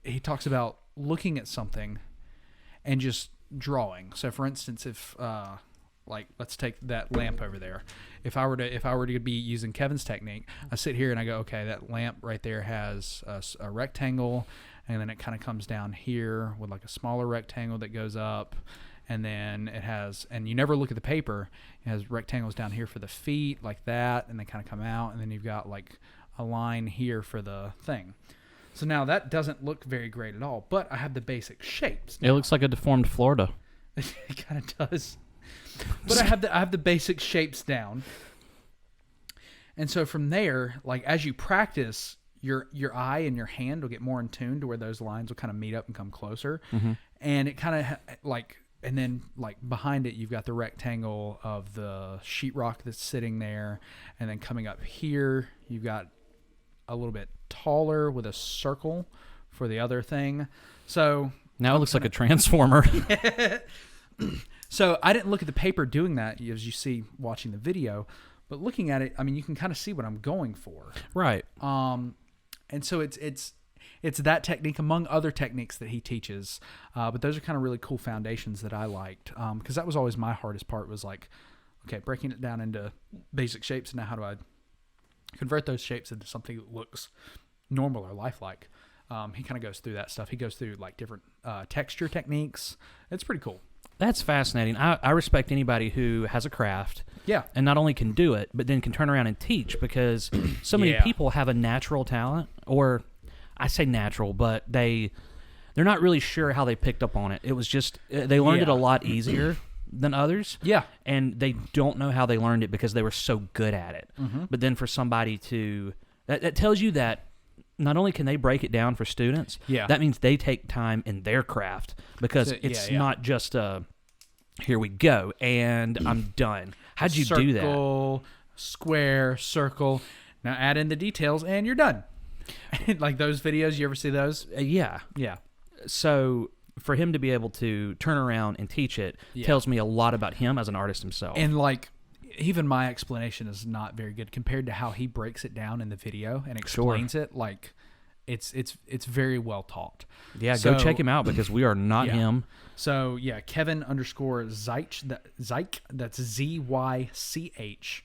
he talks about looking at something and just drawing. So, for instance, if let's take that lamp over there. If I were to be using Kevin's technique, I sit here and I go, okay, that lamp right there has a rectangle, and then it kind of comes down here with like a smaller rectangle that goes up. And then it has, and you never look at the paper, it has rectangles down here for the feet, like that, and they kind of come out, and then you've got like a line here for the thing. So now that doesn't look very great at all, but I have the basic shapes now. It looks like a deformed Florida. It kind of does. But I have the basic shapes down. And so from there, like as you practice, your eye and your hand will get more in tune to where those lines will kind of meet up and come closer. Mm-hmm. And it kind of and then like behind it, you've got the rectangle of the sheetrock that's sitting there. And then coming up here, you've got a little bit taller with a circle for the other thing. So now it looks like a transformer. So I didn't look at the paper doing that as you see watching the video, but looking at it, I mean, you can kind of see what I'm going for. Right. And so it's that technique among other techniques that he teaches. But those are kind of really cool foundations that I liked. Because that was always my hardest part was like, okay, breaking it down into basic shapes. And now how do I convert those shapes into something that looks normal or lifelike? He kind of goes through that stuff. He goes through like different texture techniques. It's pretty cool. That's fascinating. I respect anybody who has a craft. Yeah. And not only can do it, but then can turn around and teach, because so many people have a natural talent, or I say natural, but they're not really sure how they picked up on it. It was just they learned it a lot easier than others. Yeah. And they don't know how they learned it because they were so good at it. But then for somebody to that tells you that not only can they break it down for students, that means they take time in their craft because it's not just here we go and I'm done. How'd you do that? Circle, square, circle. Now add in the details and you're done. Like those videos, you ever see those? Yeah. So for him to be able to turn around and teach it tells me a lot about him as an artist himself. And like, even my explanation is not very good compared to how he breaks it down in the video and explains it. Like, it's very well taught. Yeah, so, go check him out because we are not him. So yeah, Kevin _ Zych. That's ZYCH.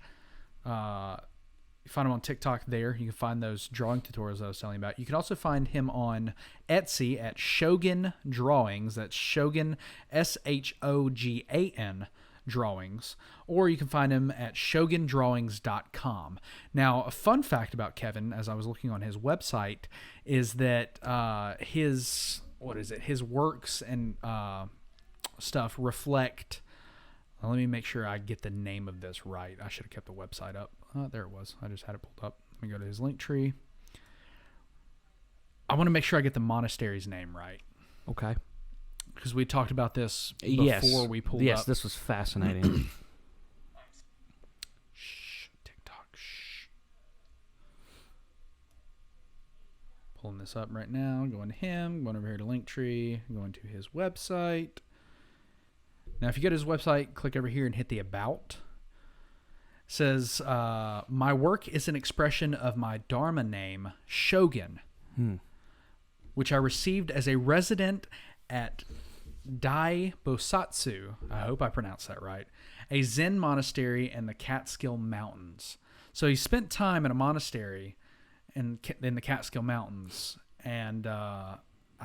You find him on TikTok there. You can find those drawing tutorials I was telling you about. You can also find him on Etsy at Shogun Drawings. That's Shogun, SHOGAN Drawings. Or you can find him at shogundrawings.com. Now, a fun fact about Kevin, as I was looking on his website, is that his works and stuff reflect... Let me make sure I get the name of this right. I should have kept the website up. There it was. I just had it pulled up. Let me go to his link tree. I want to make sure I get the monastery's name right. Okay. Because we talked about this before we pulled up. Yes, this was fascinating. Shh, TikTok, shh. Pulling this up right now. Going to him. Going over here to Linktree. Going to his website. Now, if you go to his website, click over here and hit the About. It says, my work is an expression of my Dharma name, Shogun, which I received as a resident at Dai Bosatsu, I hope I pronounced that right, a Zen monastery in the Catskill Mountains. So he spent time in a monastery in the Catskill Mountains, and I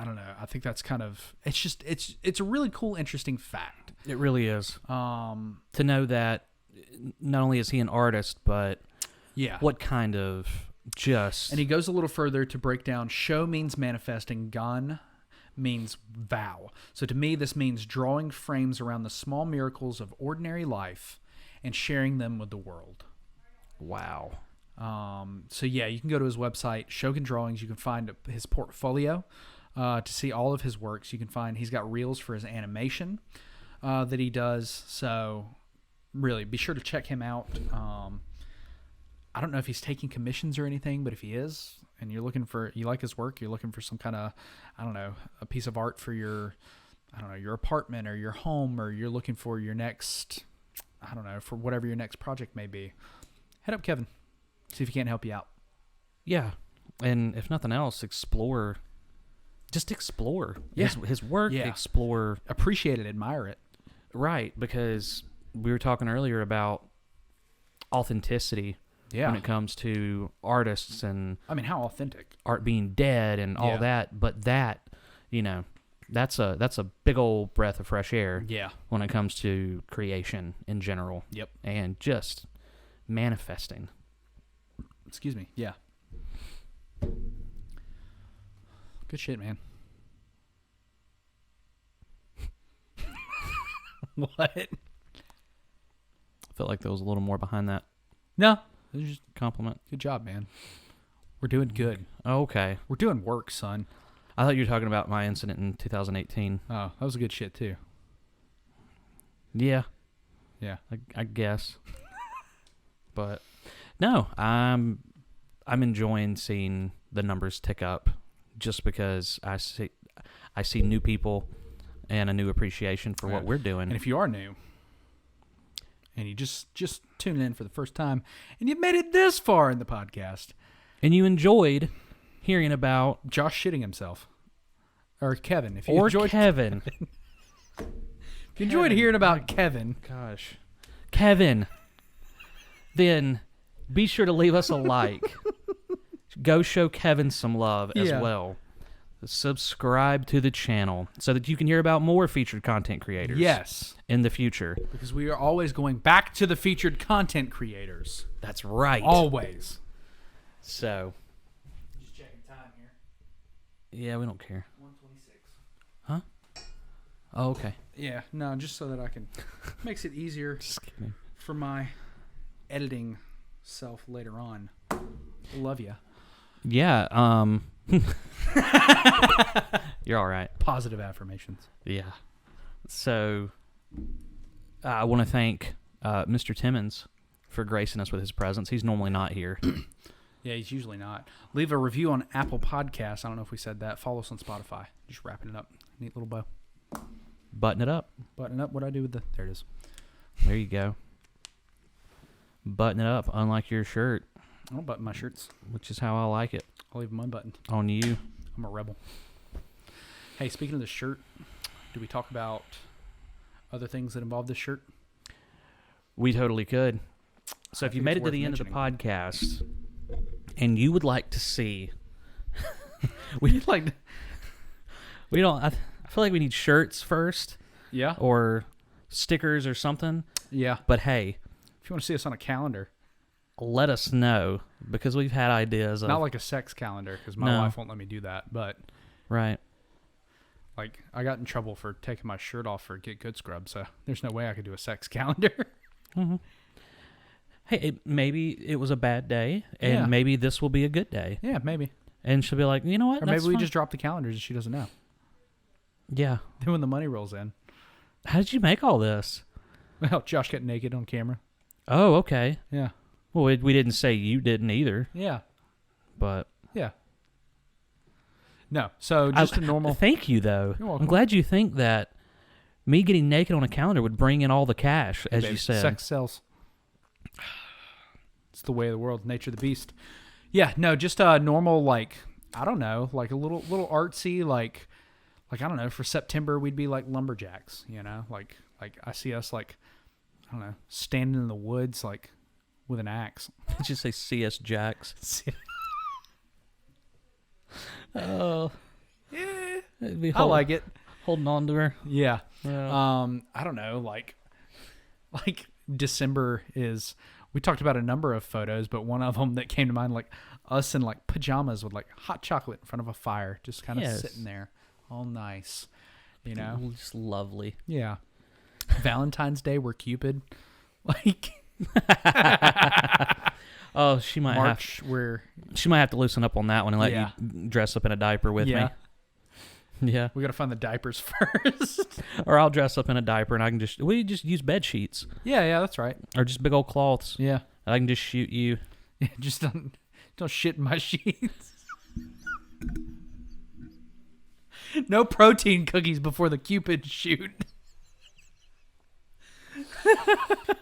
don't know. I think that's kind of it's a really cool, interesting fact. It really is. To know that not only is he an artist, but what kind of just... And he goes a little further to break down Sho means manifesting, Gan means vow. So to me, this means drawing frames around the small miracles of ordinary life and sharing them with the world. Wow. So yeah, you can go to his website, Shogun Drawings. You can find his portfolio to see all of his works. You can find he's got reels for his animation that he does. So really, be sure to check him out. I don't know if he's taking commissions or anything, but if he is, and you like his work, you're looking for some kind of, I don't know, a piece of art for your apartment or your home, or you're looking for your next, I don't know, for whatever your next project may be, head up Kevin. See if he can't help you out. Yeah. And if nothing else, explore. Just explore. Yeah. His work, explore. Appreciate it, admire it. Right, because we were talking earlier about authenticity when it comes to artists and... I mean, how authentic? Art being dead and all that. But that, that's a big old breath of fresh air when it comes to creation in general. Yep. And just manifesting. Excuse me. Yeah. Good shit, man. What? I felt like there was a little more behind that. No. It was just a compliment. Good job, man. We're doing good. Oh, okay. We're doing work, son. I thought you were talking about my incident in 2018. Oh, that was a good shit, too. Yeah. Yeah. I guess. But... No, I'm enjoying seeing the numbers tick up just because I see new people and a new appreciation for what we're doing. And if you are new and you just tuned in for the first time and you've made it this far in the podcast and you enjoyed hearing about Josh shitting himself or Kevin, if Kevin. If you enjoyed hearing about Kevin, Kevin, then be sure to leave us a like. Go show Kevin some love as well. Subscribe to the channel so that you can hear about more featured content creators. Yes. In the future. Because we are always going back to the featured content creators. That's right. Always. So. Just checking time here. Yeah, we don't care. 126. Huh? Oh, okay. Yeah, no, just so that I can... makes it easier for my editing self later on. Love ya. Yeah, you're all right. Positive affirmations. Yeah. So, I want to thank Mr. Timmons for gracing us with his presence. He's normally not here. Yeah, he's usually not. Leave a review on Apple Podcasts. I don't know if we said that. Follow us on Spotify. Just wrapping it up. Neat little bow. Button it up. Button up. What do I do with the... There it is. There you go. Button it up, unlike your shirt. I don't button my shirts. Which is how I like it. I'll leave them unbuttoned. On you. I'm a rebel. Hey, speaking of the shirt, do we talk about other things that involve this shirt? We totally could. So if you made it to the end of the podcast and you would like to see... we like... We don't... I feel like we need shirts first. Yeah. Or stickers or something. Yeah. But hey... If you want to see us on a calendar... Let us know, because we've had ideas of... Not like a sex calendar, because my wife won't let me do that, but... Right. Like, I got in trouble for taking my shirt off for Get Good Scrub, so there's no way I could do a sex calendar. Mm-hmm. Hey, maybe it was a bad day, and maybe this will be a good day. Yeah, maybe. And she'll be like, you know what? Or maybe we just drop the calendars and she doesn't know. Yeah. Then when the money rolls in. How did you make all this? Well, Josh got naked on camera. Oh, okay. Yeah. Well, we didn't say you didn't either. Yeah. But... Yeah. No, so just a normal... Thank you, though. You're welcome. I'm glad you think that me getting naked on a calendar would bring in all the cash, as you said. Sex sells. It's the way of the world, nature of the beast. Yeah, no, just a normal, like, I don't know, like a little artsy, like I don't know, for September we'd be like lumberjacks, you know? Like I see us like, I don't know, standing in the woods, like, with an axe. Did you say C.S. Jacks? Oh. Yeah. I like it. Holding on to her. Yeah. Yeah. I don't know, like December is... We talked about a number of photos, but one of them that came to mind, like us in like pajamas with like hot chocolate in front of a fire, just kind of sitting there, all nice, you know, just lovely. Yeah. Valentine's Day, we're Cupid, like. Oh, she might have to loosen up on that one and let you dress up in a diaper with me. Yeah, we gotta find the diapers first, or I'll dress up in a diaper and we just use bed sheets. Yeah, that's right. Or just big old cloths. Yeah, and I can just shoot you. Yeah, just don't shit in my sheets. No protein cookies before the Cupid shoot.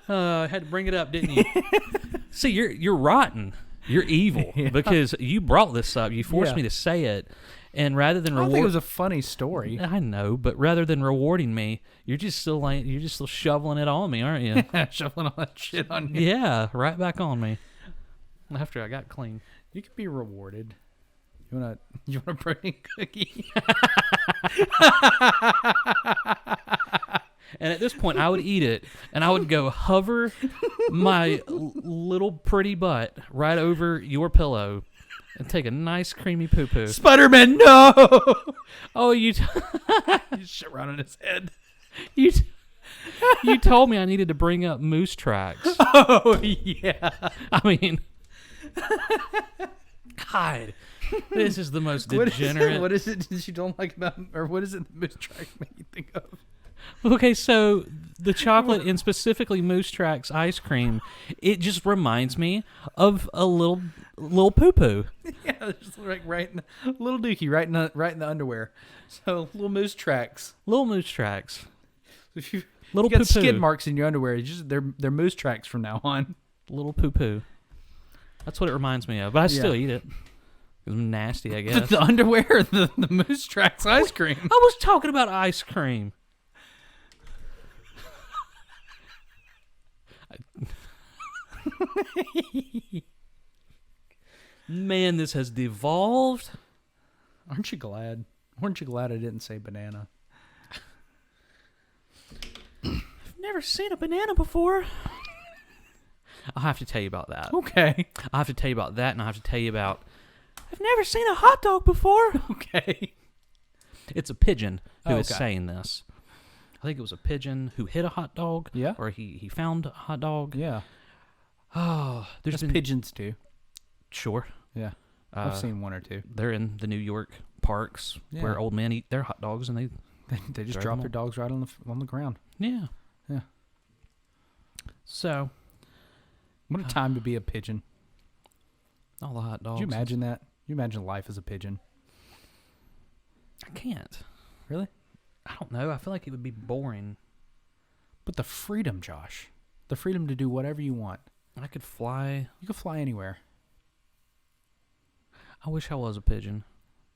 I had to bring it up, didn't you? See, you're rotten. You're evil because you brought this up. You forced me to say it. And rather than I think it was a funny story. I know, but rather than rewarding me, you're just still shoveling it on me, aren't you? Shoveling all that shit on you. Yeah, right back on me. After I got clean. You could be rewarded. You want a protein cookie? And at this point, I would eat it, and I would go hover my little pretty butt right over your pillow. And take a nice creamy poo-poo. Spider-Man, no! Oh, you shit right on his head. You told me I needed to bring up moose tracks. Oh, yeah. I mean, God, this is the most degenerate. What is it that you don't like about, or what is it the moose tracks make you think of? Okay, so the chocolate and specifically Moose Tracks ice cream, it just reminds me of a little poo-poo. Yeah, just like a little dookie right in the underwear. So little Moose Tracks. Little Moose Tracks. If you little got poo-poo. skid marks in your underwear, it's just they're Moose Tracks from now on. Little poo-poo. That's what it reminds me of, but I still eat it. It's nasty, I guess. The underwear or the Moose Tracks ice cream? I was talking about ice cream. Man, this has devolved. Aren't you glad? Aren't you glad I didn't say banana? I've never seen a banana before. I'll have to tell you about that. Okay. I'll have to tell you about that, and I'll have to tell you about I've never seen a hot dog before. Okay. It's a pigeon who is Okay. saying this. I think it was a pigeon who hit a hot dog. Yeah. Or he found a hot dog. Yeah. Oh, There's pigeons too. Sure. Yeah. I've seen one or two. They're in the New York parks where old men eat their hot dogs, and They just Drive drop them their dogs right on the ground. yeah. Yeah. So What a time to be a pigeon. all the hot dogs. Could you imagine that? You imagine life as a pigeon? I can't. Really? I don't know. I feel like it would be boring. But the freedom, Josh. The freedom to do whatever you want. I could fly. You can fly anywhere. I wish I was a pigeon.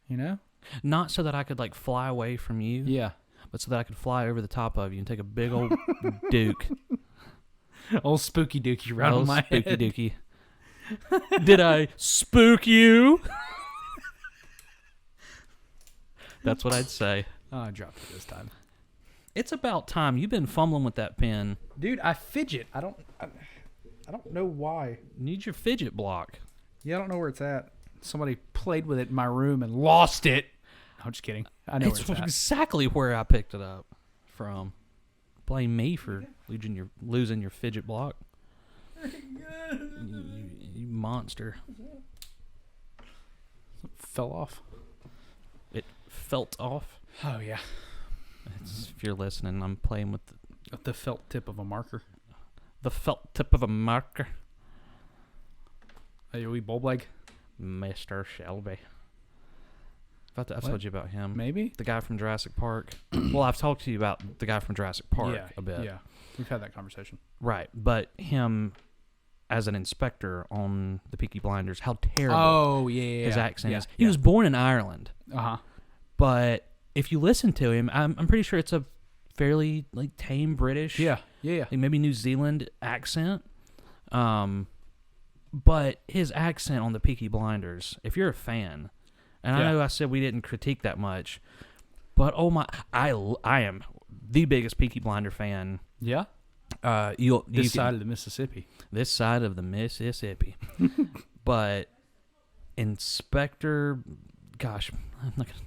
You know? Not so that I could like fly away from you, Yeah. but so that I could fly over the top of you and take a big old duke. Old spooky dookie right on Old my spooky head. dookie. Did I spook you? That's what I'd say. Oh, I dropped it this time. It's about time. You've been fumbling with that pen. Dude, I fidget. I don't know why. Need your fidget block. Yeah, I don't know where it's at. Somebody played with it in my room and lost it. No, I'm just kidding. I know It's where it's at. exactly where I picked it up from. Blame me for losing your fidget block. You monster. Fell off. It felt off. Oh, yeah. If you're listening, I'm playing with The felt tip of a marker. the felt tip of a marker. Hey, we bulb leg? Mr. Shelby. I've told you about him. Maybe? The guy from Jurassic Park. Well, I've talked to you about the guy from Jurassic Park a bit. Yeah. We've had that conversation. Right. But him as an inspector on the Peaky Blinders, how terrible Oh, yeah. his accent is. He was born in Ireland. Uh-huh. But if you listen to him, I'm pretty sure it's a fairly like tame British. Yeah. Like maybe New Zealand accent. But his accent on the Peaky Blinders, if you're a fan, and I know I said we didn't critique that much, but oh my, I am the biggest Peaky Blinder fan. Yeah? This side of the Mississippi. This side of the Mississippi. But Inspector, gosh,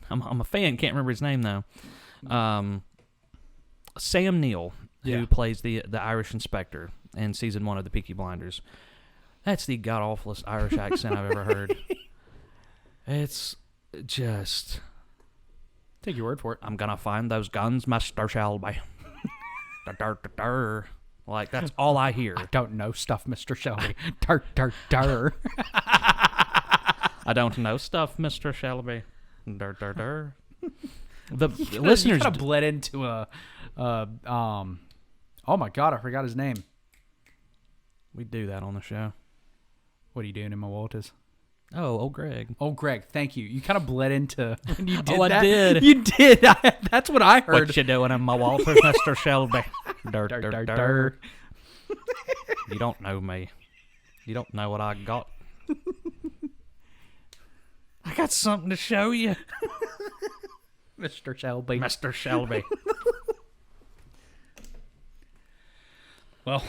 I'm a fan, can't remember his name though. Sam Neill, who plays the Irish inspector in season 1 of the Peaky Blinders. That's the god-awfulest Irish accent I've ever heard. It's just... Take your word for it. I'm gonna find those guns, Mr. Shelby. Like, that's all I hear. I don't know stuff, Mr. Shelby. Dar, dar, dar. I don't know stuff, Mr. Shelby. The listeners... You kind of bled into a... oh, my God, I forgot his name. We do that on the show. What are you doing in my Walters? Oh, old Greg. Oh, Greg, thank you. You kind of bled into when you did I that. did. You did. That's what I heard. What you doing in my Walters, Mr. Shelby? Dar, dar, dar. You don't know me. You don't know what I got. I got something to show you, Mr. Shelby. Mr. Shelby. Well,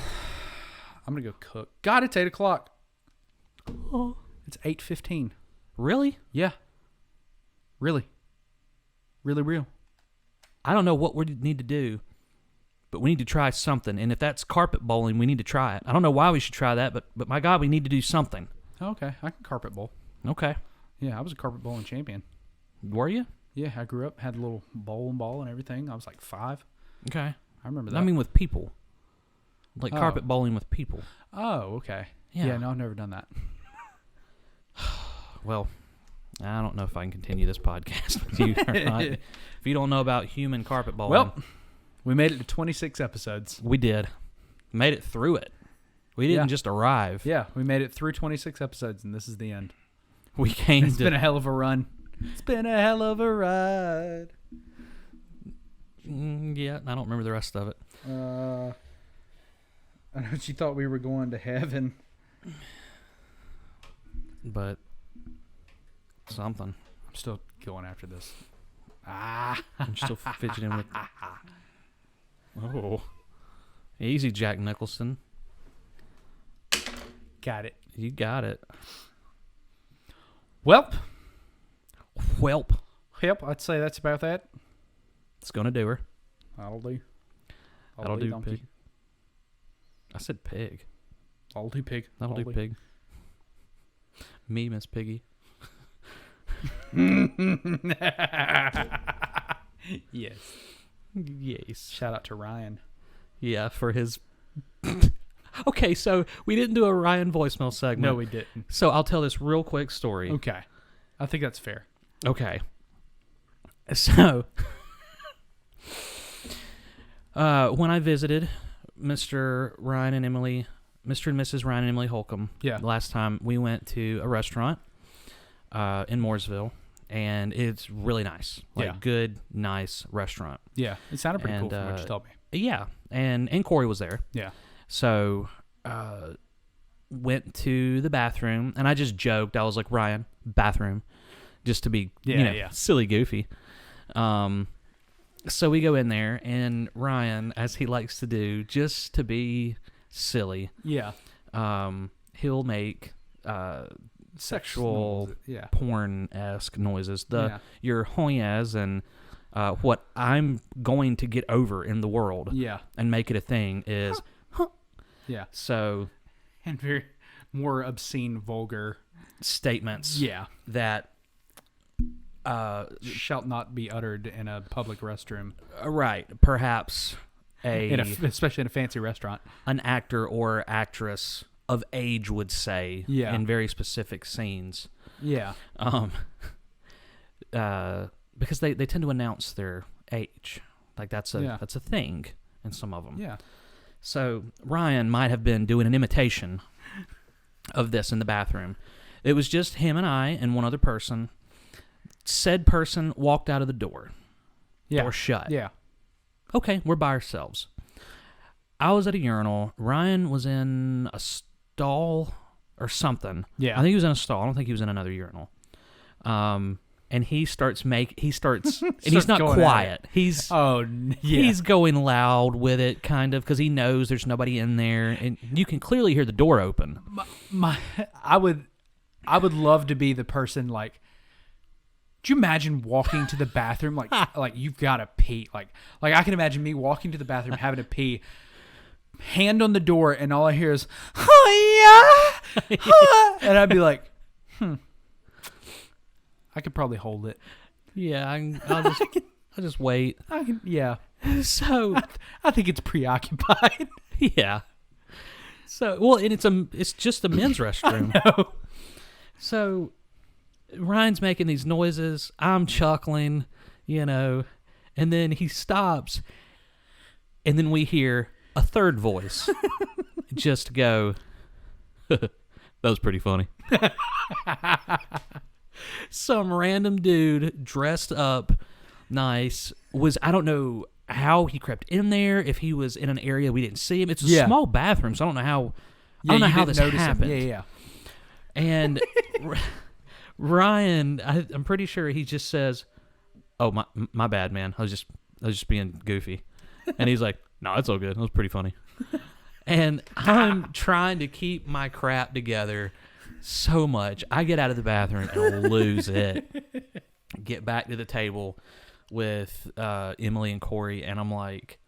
I'm going to go cook. God, it's 8 o'clock. Oh. It's 8:15. Really? Yeah. Really. Really real. I don't know what we need to do, but we need to try something. And if that's carpet bowling, we need to try it. I don't know why we should try that, but my God, we need to do something. Okay, I can carpet bowl. Okay. Yeah, I was a carpet bowling champion. Were you? Yeah, I grew up, had a little bowling ball and everything. I was like 5. Okay. I remember that. I mean, with people. Like carpet bowling with people. Oh, okay. Yeah. No, I've never done that. Well, I don't know if I can continue this podcast with you or not. If you don't know about human carpet bowling. Well, we made it to 26 episodes. We did. Made it through it. We didn't just arrive. Yeah, we made it through 26 episodes, and this is the end. We came It's been a hell of a run. It's been a hell of a ride. Yeah, I don't remember the rest of it. I know she thought we were going to heaven. But something. I'm still going after this. I'm still fidgeting with... Oh. Easy, Jack Nicholson. Got it. You got it. Welp. Yep, I'd say that's about that. it's gonna do her. That'll do. That'll do donkey. pig. I said pig. I'll do pig. That'll do pig. Me, Miss Piggy. Yes. Yes. Shout out to Ryan. Yeah, for his. Okay, so we didn't do a Ryan voicemail segment. No, we didn't. So I'll tell this real quick story. Okay. I think that's fair. Okay. So, when I visited Mr. and Mrs. Ryan and Emily Holcomb, last time we went to a restaurant in Mooresville, and it's really nice. Good, nice restaurant. Yeah, it sounded pretty cool from what you told me. Yeah, and Corey was there. Yeah. So, went to the bathroom, and I just joked. I was like, Ryan, bathroom, just to be, silly, goofy. So we go in there, and Ryan, as he likes to do, just to be silly, he'll make sexual porn-esque noises. Your hoyas and what I'm going to get over in the world and make it a thing is so and very more obscene, vulgar statements that shall not be uttered in a public restroom. Right, perhaps especially in a fancy restaurant, an actor or actress of age would say in very specific scenes. Because they tend to announce their age. Like that's a thing in some of them. Yeah. So Ryan might have been doing an imitation of this in the bathroom. It was just him and I and one other person. Said person walked out of the door. Door shut. Yeah. Okay, we're by ourselves. I was at a urinal. Ryan was in a stall or something. Yeah. I think he was in a stall. I don't think he was in another urinal. And he starts and he's not quiet. He's going loud with it, kind of, because he knows there's nobody in there, and you can clearly hear the door open. I would love to be the person like. Do you imagine walking to the bathroom like you've got to pee? Like I can imagine me walking to the bathroom having to pee, hand on the door, and all I hear is oh yeah, and I'd be like, I could probably hold it. Yeah, I'll just wait. So I think it's preoccupied. Yeah. So and it's just a men's restroom. I know. So Ryan's making these noises. I'm chuckling, and then he stops, and then we hear a third voice just go, that was pretty funny. Some random dude dressed up nice I don't know how he crept in there, if he was in an area we didn't see him. It's a small bathroom, so I don't know how this happened. Yeah. And Ryan, I'm pretty sure he just says, "Oh, my bad, man. I was just being goofy." And he's like, "No, it's all good. It was pretty funny." And I'm trying to keep my crap together so much. I get out of the bathroom and lose it. Get back to the table with Emily and Corey, and I'm like,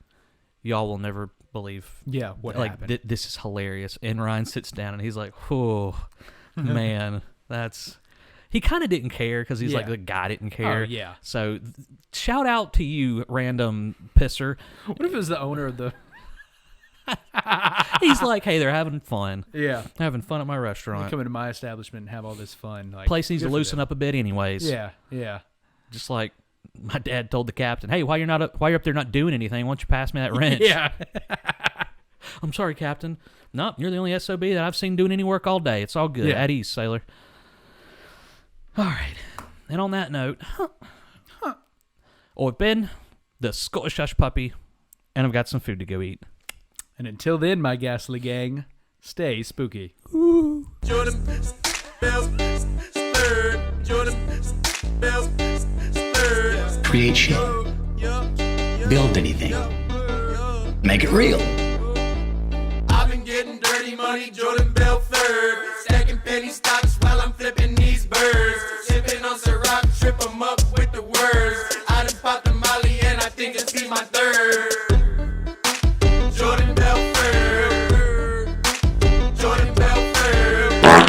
y'all will never believe what happened. This is hilarious. And Ryan sits down and he's like, oh, man, he kind of didn't care because he's like, the guy didn't care. Oh, yeah. So shout out to you, random pisser. What if it was the owner of the... He's like, hey, they're having fun. Yeah. Having fun at my restaurant. They come into my establishment and have all this fun. Like, place needs to loosen up a bit anyways. Yeah. Just like my dad told the captain, hey, while you're up there not doing anything, why don't you pass me that wrench? Yeah. I'm sorry, Captain. Nope, you're the only SOB that I've seen doing any work all day. It's all good. Yeah. At ease, sailor. All right. And on that note, I've been the Scottish Hush Puppy, and I've got some food to go eat. And until then, my ghastly gang, stay spooky. Create shit. Build anything. Make it real. I've been getting dirty money, Jordan Belfort. Stacking penny stocks while I'm flipping these birds, sipping on Ciroc.